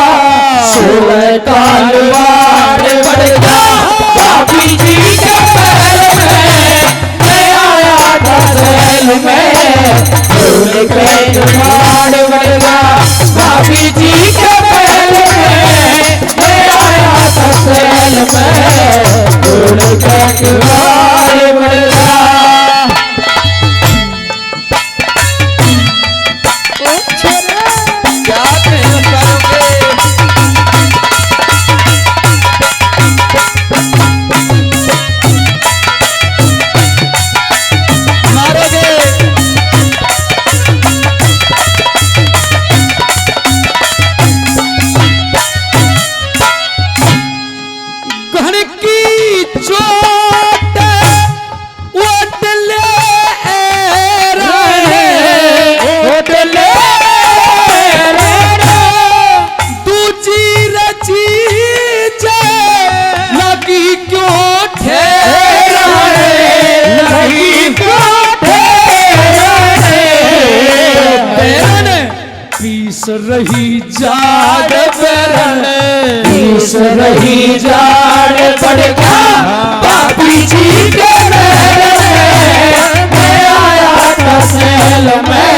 16 कालीवाड़ बड़गा बाबी जी के महल में मैं आया था शहर में। खोल के किवाड़ बड़गा बाबी जी के महल में मैं आया था शहर में। खोल के किवाड़ बड़गा। रही जाड़ बरन पीस रही जाड़ पड़गा बाबी जी के महल में मैं आया था शहर में।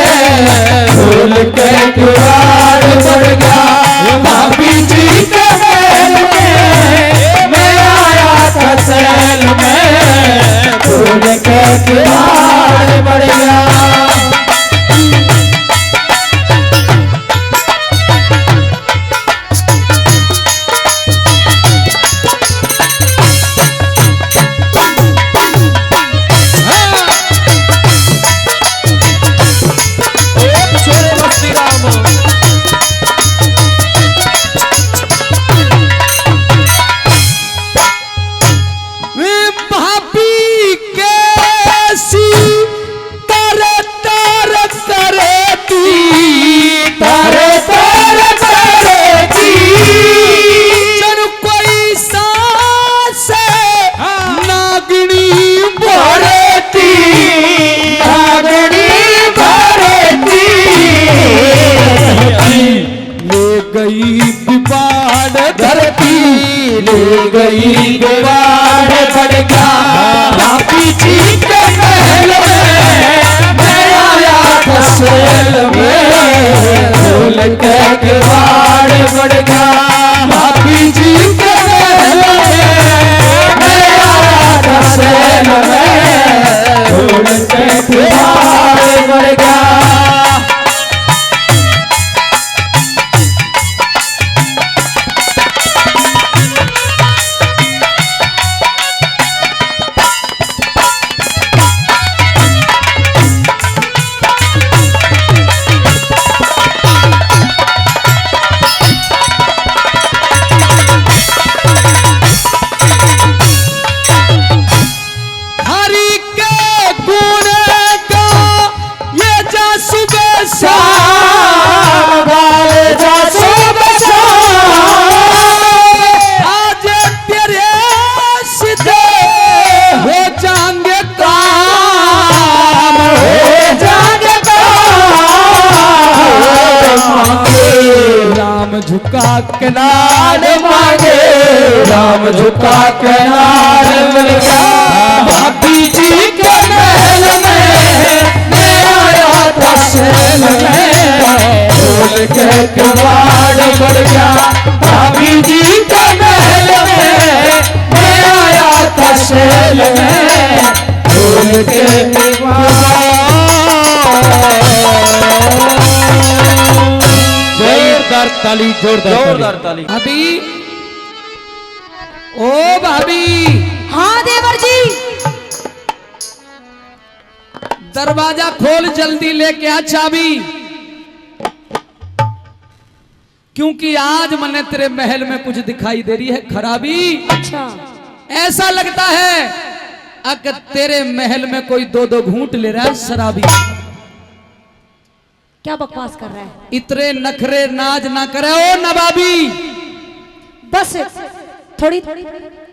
खोल के किवाड़ पड़गा बाबी जी के महल में मैं आया था शहर में। खोल के किवाड़ पड़गा। ले गई किवाड़ बड़गा बाबी जी के महल में मैं आया था शहर में। खोल के किवाड़ बड़गा बाबी जी के महल में मैं आया था शहर में। खोल के किवाड़ बड़गा। किनार मांगे, राम झुका किनार मिल गया। भाभी जी के महल में मैं आया था शहर में, खोल के किवाड़ बढ़ गया। भाभी जी के महल में मैं आया था शहर में, खोल के जोरदार ताली, जोरदार ताली। भाभी, ओ भाभी, हाँ देवर जी। दरवाजा खोल, जल्दी लेके आ चाबी, क्योंकि आज मैंने तेरे महल में कुछ दिखाई दे रही है खराबी। अच्छा, ऐसा लगता है अगर तेरे महल में कोई दो दो घूंट ले रहा है शराबी। क्या बकवास कर रहा है? इतने नखरे नाज ना करे ओ नवाबी। बस थोड़ी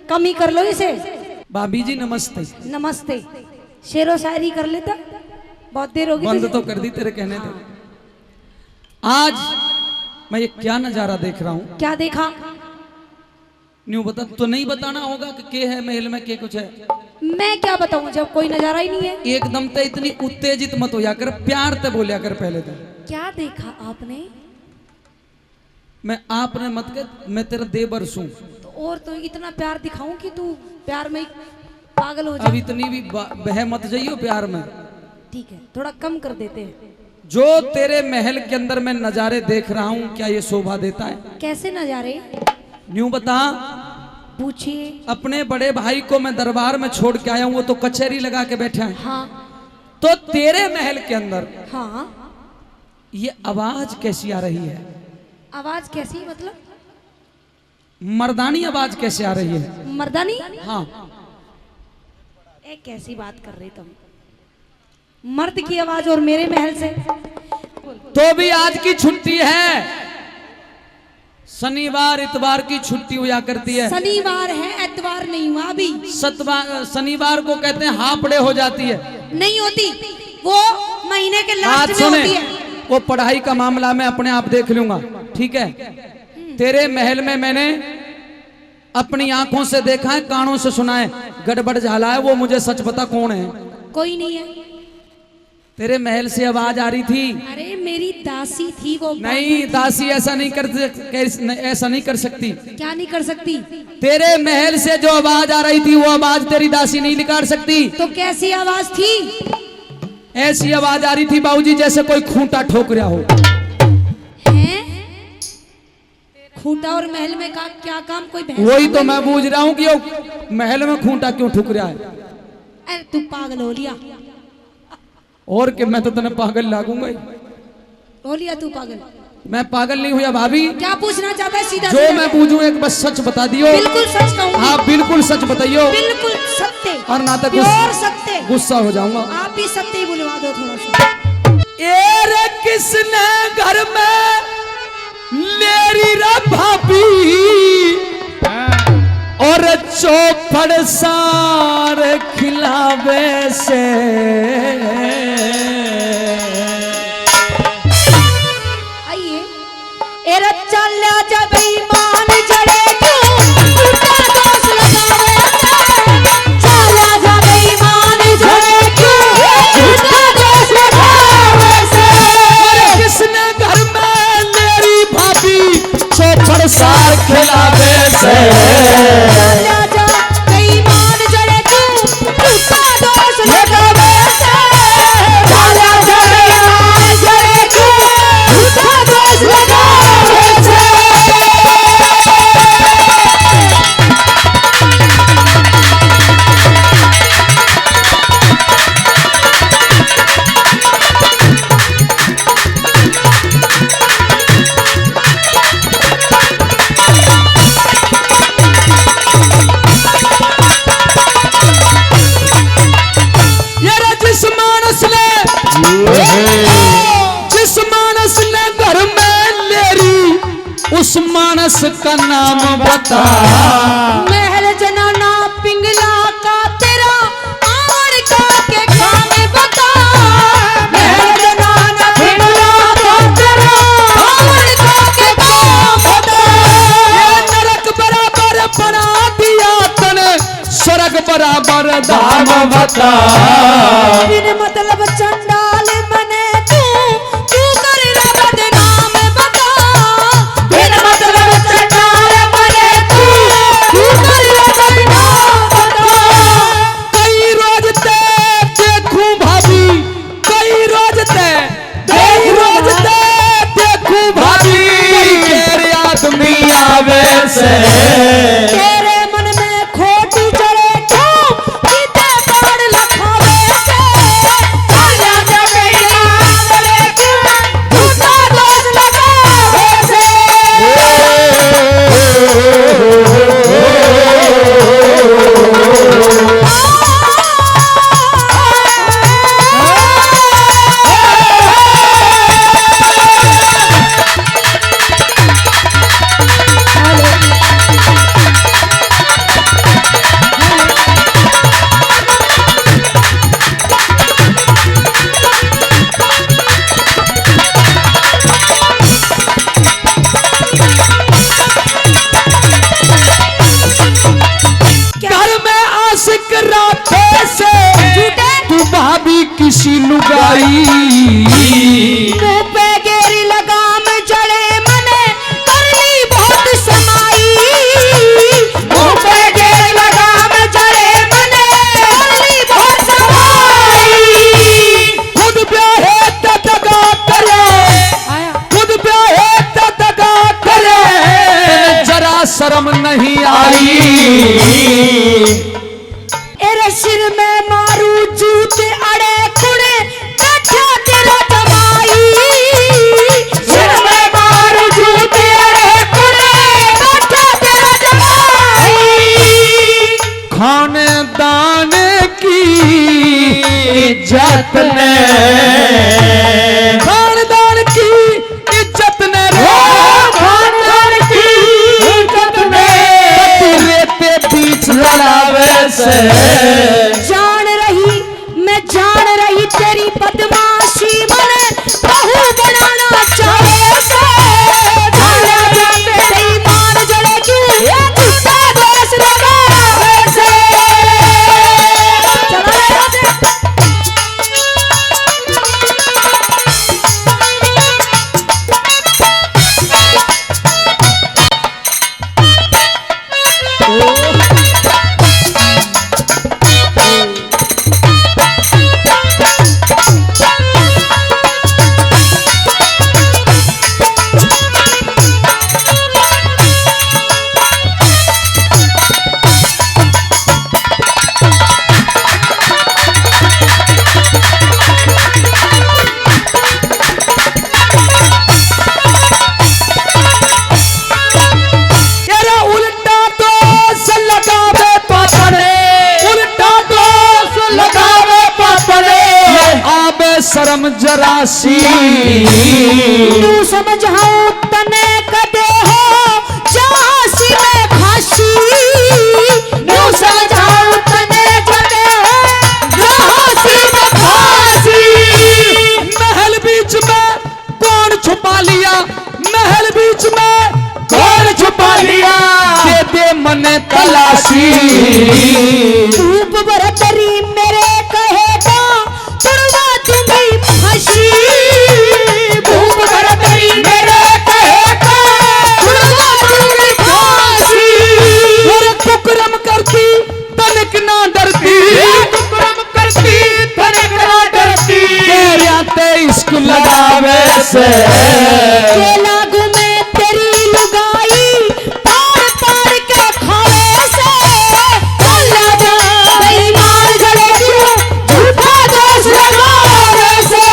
कमी कर लो इसे। भाभी जी नमस्ते। नमस्ते। शेरो शायरी कर लेता, बहुत देर होगी। बंद तो कर दी तेरे कहने थे। आज मैं ये क्या नजारा देख रहा हूँ। क्या देखा? न्यू बता तो नहीं बताना होगा कि के है महल में के कुछ है। मैं क्या बताऊं जब कोई नजारा ही नहीं है। एकदम ते इतनी उत्तेजित मत हो जाकर, प्यार ते बोलिया कर पहले तो। क्या देखा आपने? मैं आपने मत कर, मैं तेरा देवर हूं। तो और तो इतना प्यार दिखाऊं कि तू प्यार में पागल हो जाए। अब इतनी भी बह मत जाइयो प्यार में। ठीक है, थोड़ा कम कर देते हैं। जो तेरे महल के अंदर मैं नजारे देख रहा हूँ, क्या ये शोभा देता है? कैसे नजारे? न्यू बता। पूछिए। अपने बड़े भाई को मैं दरबार में छोड़ के आया हूँ, वो तो कचहरी लगा के बैठा है। हाँ। तो तेरे महल के अंदर हाँ। ये आवाज कैसी आ रही है? आवाज कैसी मतलब? मर्दानी आवाज कैसे आ रही है? मर्दानी? हाँ। एक कैसी बात कर रही तुम? मर्द की आवाज और मेरे महल से? तो भी आज की छुट्टी है, शनिवार इतवार की छुट्टी हुआ करती है। शनिवार है, एतवार नहीं हुआ अभी। शनिवार को कहते हैं हाफड़े हो जाती है। नहीं होती, वो महीने के बात लास्ट में सुने, होती है। वो पढ़ाई का मामला मैं अपने आप देख लूंगा, ठीक है? तेरे महल में मैंने अपनी आंखों से देखा है, कानों से सुना है, गड़बड़ झाला है। वो मुझे सच बता कौन है? कोई नहीं है। तेरे महल से आवाज आ रही थी। अरे मेरी दासी थी वो। नहीं, दासी ऐसा नहीं कर सकती। क्या नहीं कर सकती? तेरे महल से जो आवाज आ रही थी, वो आवाज तेरी दासी नहीं निकाल सकती। तो कैसी आवाज थी? ऐसी आवाज आ रही थी बाबूजी, जैसे कोई खूंटा ठोक रहा हो। हैं? खूंटा और महल में का क्या काम? कोई भैंस? वही तो मैं पूछ रहा हूँ कि वो महल में खूंटा क्यों ठुक रहा है? अरे तू पागल हो लिया। और कि मैं तो तेने पागल लागूंगा ही। हो लिया तू पागल? मैं पागल नहीं हुआ भाभी। क्या पूछना चाहता है? सीधा जो मैं पूछूं एक बस सच बता दियो। बिल्कुल सच कहूंगी। हाँ बिल्कुल सच बताइयो। बिल्कुल सत्य और ना तो प्योर सत्य। गुस्सा हो जाऊंगा। आप भी सत्य ही बुलवा दो थोड़ा सा। ए रे किसने घर में मेरी रे भाभी और चौपड़ सार खिलावे से। आइए। एरा चल जा बेईमान जड़े क्यों उल्टा दोष लगावे से। चल जा बेईमान जड़े क्यों उल्टा दोष लगावे से। किसने घर में मेरी भाभी चौपड़ सार खिलावे से। जिस मानस ने घर में लेरी उस मानस का नाम बता। महल जनाना पिंगला का तेरा आड़ का के काम बता। महल जनाना पिंगला का तेरा आड़ का के काम बता। बता। बिन मतलब चंडाल बने तू कर रे बदनाम बता। बिन मतलब चंडाल बने तू कर रे बदनाम बता। कई रोज ते देखूं भाभी, कई रोज ते देखूं भाभी, तेरे आदमी आवे से तेरे मन में खोटी चढ़े क्यों पीते बाढ़ लखावे से। काला जगैया बोले क्यों झूठा दोष लगावे से। घर में आशिक राते से तू भाभी किसी लुगाई। मुंह पे गेरी लगाम जड़े मने करनी बहुत समाई। मुंह पे गेरी लगाम जड़े मने करनी बहुत समाई। खुद ब्याहे ते दगा करे, खुद ब्याहे ते दगा करे, जरा शर्म नहीं आई। एरे सिर में मारू जूते अड़े कुड़े बैठा तेरा जमाई। सिर में मारू जूते अड़े कुड़े बैठा तेरा जमाई। खानदान की इज्जत ने, खानदान की इज्जत ने रे, खानदान की इज्जत ने रेते बीच लड़ावे से। जान रही तेरी बदमाशी मने बहू बनाना चाहे से। जाने जाते बेईमान जड़े क्यों झूठा दोष लगावे से। चलो शर्म जरासी तू समझाऊं तने कदे हो झांसी में फांसी। तू समझाऊं तने कदे हो झांसी में फांसी। महल बीच में कौन छुपा लिया, महल बीच में कौन छुपा लिया, दे दे मने तलाशी। धूप बरतरी मेरे कहेगा तुड़वा दूंगी फांसी। धूप बरतरी मेरे कहेगा तुड़वा दूंगी फांसी। और कुकरम करती तनिक ना डरती, कुकरम करती तनिक ना डरती, तेरे आते इश्क लगावे से। के लागू में तेरी लुगाई पार पार के खावे से। काला जा बेईमान जड़े क्यों झूठा दोष लगावे से।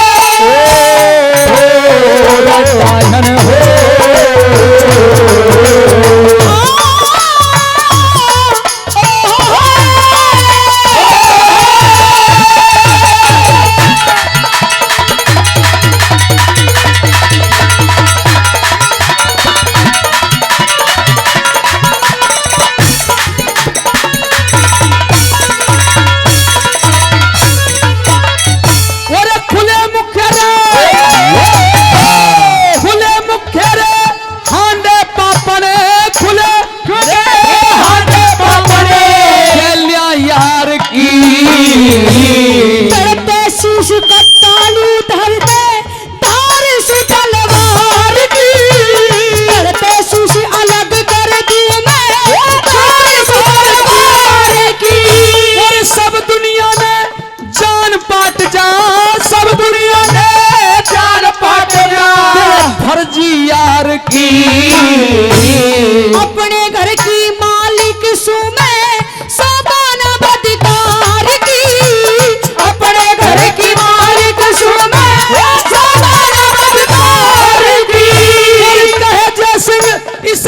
राजन हो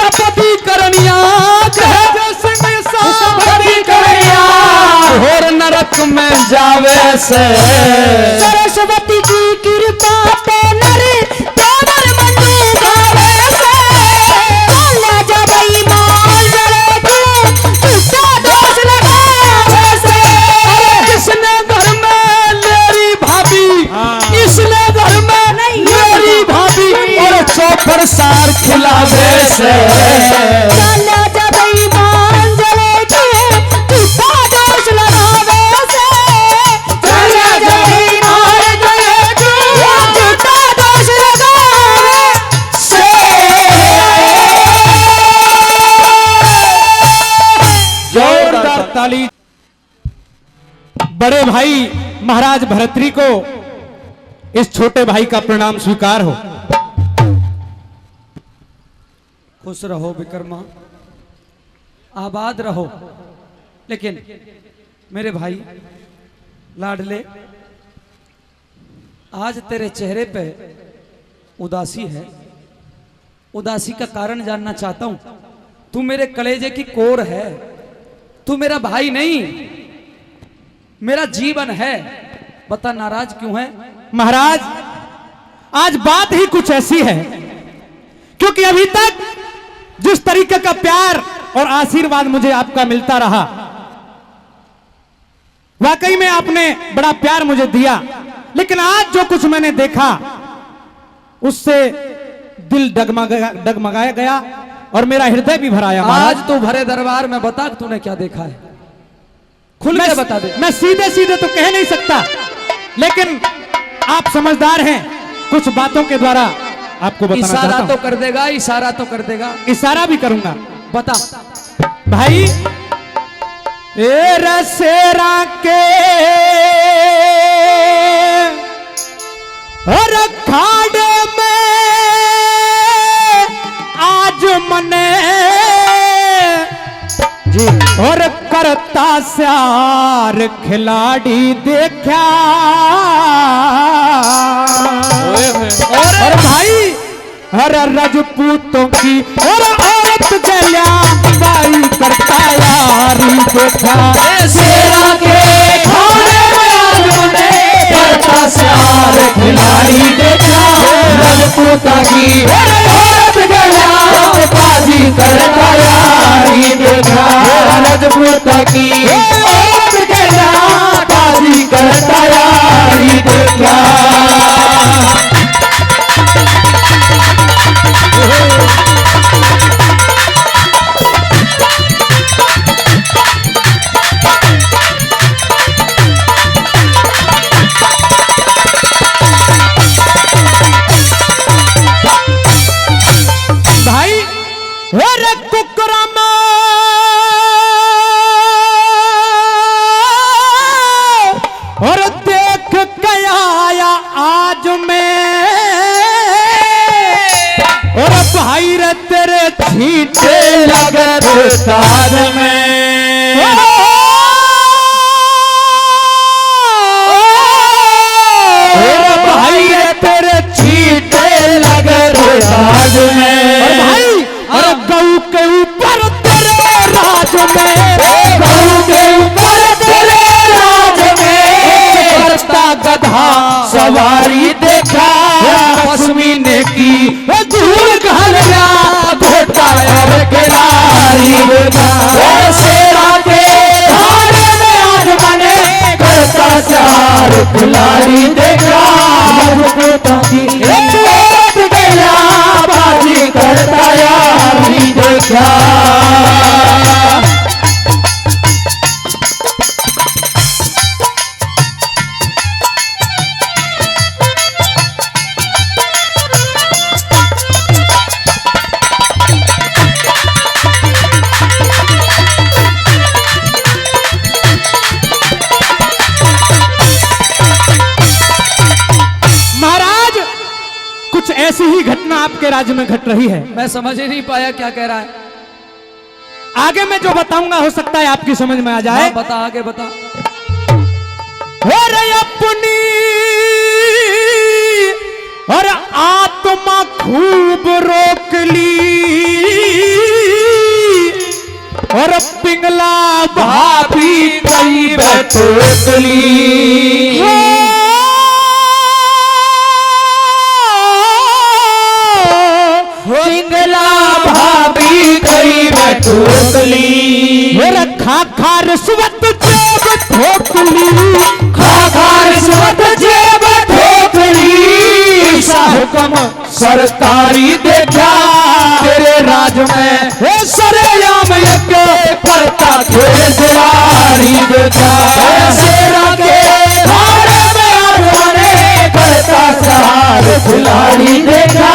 सपति करनिया सपति करनिया और नरक में जावे से सरस्वती की कृपा पे नर देवर मंजू गावे से काला जबई माल जड़े के झूठा दोष लगावे से किसने घर में मेरी भाभी इसने घर में मेरी भाभी और चौपर सार खिलावे से काला जबई माल जड़े के झूठा दोष लगावे से काला जबई माल जड़े के झूठा दोष लगावे से जोरदार ताली। बड़े भाई महाराज भरतरी को इस छोटे भाई का प्रणाम स्वीकार हो। खुश रहो विक्रमा, आबाद रहो। लेकिन मेरे भाई लाडले, आज तेरे चेहरे पे उदासी है। उदासी का कारण जानना चाहता हूं। तू मेरे कलेजे की कोर है, तू मेरा भाई नहीं, मेरा जीवन है। बता नाराज क्यों है? महाराज आज बात ही कुछ ऐसी है क्योंकि अभी तक जिस तरीके का प्यार और आशीर्वाद मुझे आपका मिलता रहा, वाकई में आपने बड़ा प्यार मुझे दिया, लेकिन आज जो कुछ मैंने देखा उससे दिल डगमगाया गया और मेरा हृदय भी भराया। आज तू भरे दरबार में बता कि तूने क्या देखा है, खुल के बता दे। मैं सीधे सीधे तो कह नहीं सकता, लेकिन आप समझदार हैं, कुछ बातों के द्वारा आपको बताना इशारा चाहता तो हूं। कर देगा, इशारा तो कर देगा, इशारा भी करूंगा। बता। भाई ए रसेरा के और खाड़े में आज मने जी और करता स्यार खिलाड़ी देखा और भाई हर रजपूतों की और औरत गल्या बाई करता यारी देखा शेरा के खाने में आज मने करता स्यार खिलाड़ी देखा रजपूतों की औरत गल्या बाजी करता यारी देखा रजपूतों की औरत गल्या बाजी करता यारी देखा। भाई रे कुकरमा और देख गया आज मैं और भाई रे तेरे छींटे लगे तार में भाई रे तेरे छींटे लगे ताज में भाई और गऊ के ऊपर तेरे राज में गऊ के ऊपर तेरे राज में करता गधा सवारी देखा पश्मीने की धूल घलया घोटा और खिलाड़ी देखा शेरा के खाने में आज बने करता चार खिलाड़ी देखा बाजी करता यारी देखा। महाराज कुछ ऐसी ही घटना आपके राज्य में घट रही है। मैं समझ ही नहीं पाया क्या कह रहा है। आगे मैं जो बताऊंगा हो सकता है आपकी समझ में आ जाए। हाँ, बता, आगे बता। हो रे अपनी और आत्मा खूब रोक ली और पिंगला भाभी कई बैठोकली पिंगला भाभी कई बैठोकली खा खा रिश्वत जेब ठोकली खा खा रिश्वत जेब ठोकली हुक्म सरकारी देखा तेरे राज में सरेआम एक करता खेजवारी देखा शेरा के घाड़े में आने करता सहार खिलाड़ी देखा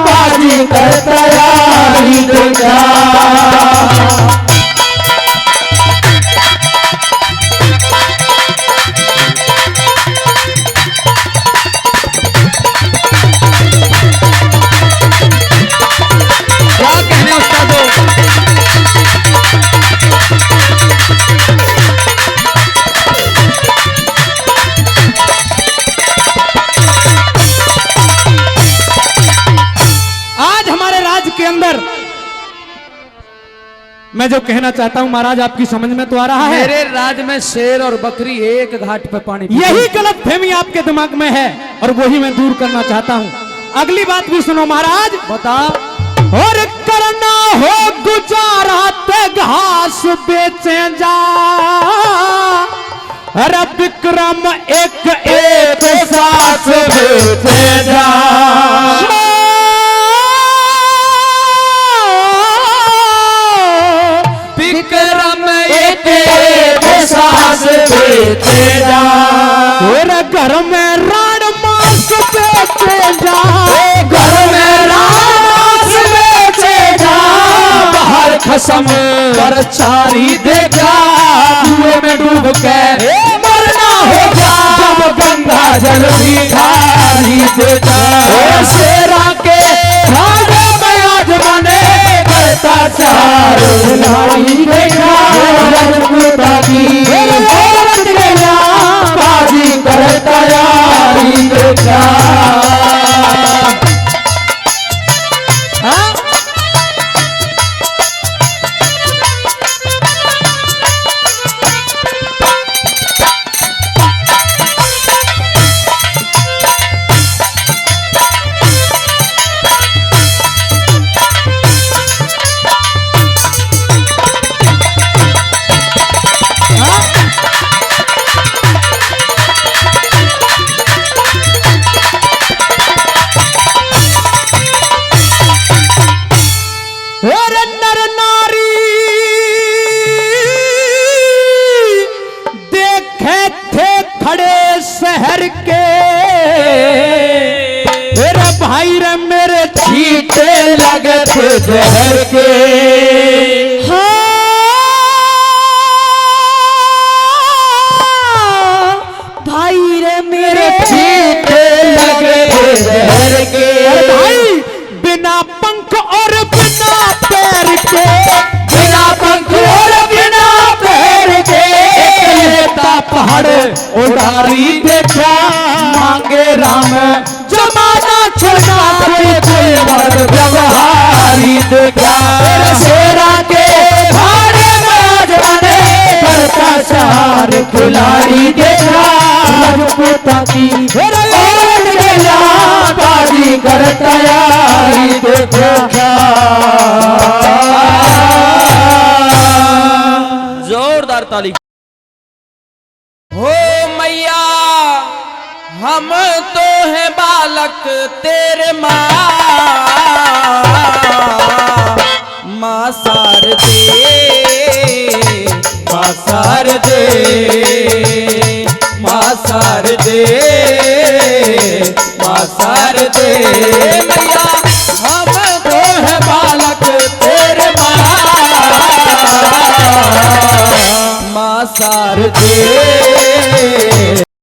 बाजी करता यारी देखा मैं जो कहना चाहता हूं महाराज आपकी समझ में तो आ रहा है। मेरे राज में शेर और बकरी एक घाट पे पानी यही गलत फहमी आपके दिमाग में है और वही मैं दूर करना चाहता हूं। अगली बात भी सुनो महाराज। बता। और करना हो गुजारा ते घास बेचे जा अरे विक्रम एक एक सास बेचे जा विक्रम एक एक सास बेचे जा तेरे घर में राण मांस बेचे जा घर में राण मांस बेचे जा बाहर खसम कर चारी देखा कुएं में डूब के मरना होगा जब गंगा जल भिखारी देता शेरा के खाने में आज बने करता चार खिलाड़ी देखा राजपूता की औरत गया बाजी करता यारी देखा लगे थे जहर के भाई रे मेरे छींटे लगे थे जहर के भाई बिना पंख और बिना पैर के बिना पंख और बिना पैर के लेता पहाड़ उड़ारी देखा मांगे राम जमाना छोड़ा कोई मर्द व्यवहारी देखा शेरा के भाड़े में आज बने करता चार खिलाड़ी देखा राजपूता की औरत गया बाजी करता यारी देखा जोरदार ताली हो मैया हम तो है बालक तेरे माँ सार दे माँ सार दे माँ सार दे माँ सार दे मैया हम तो है बालक तेरे माँ सार दे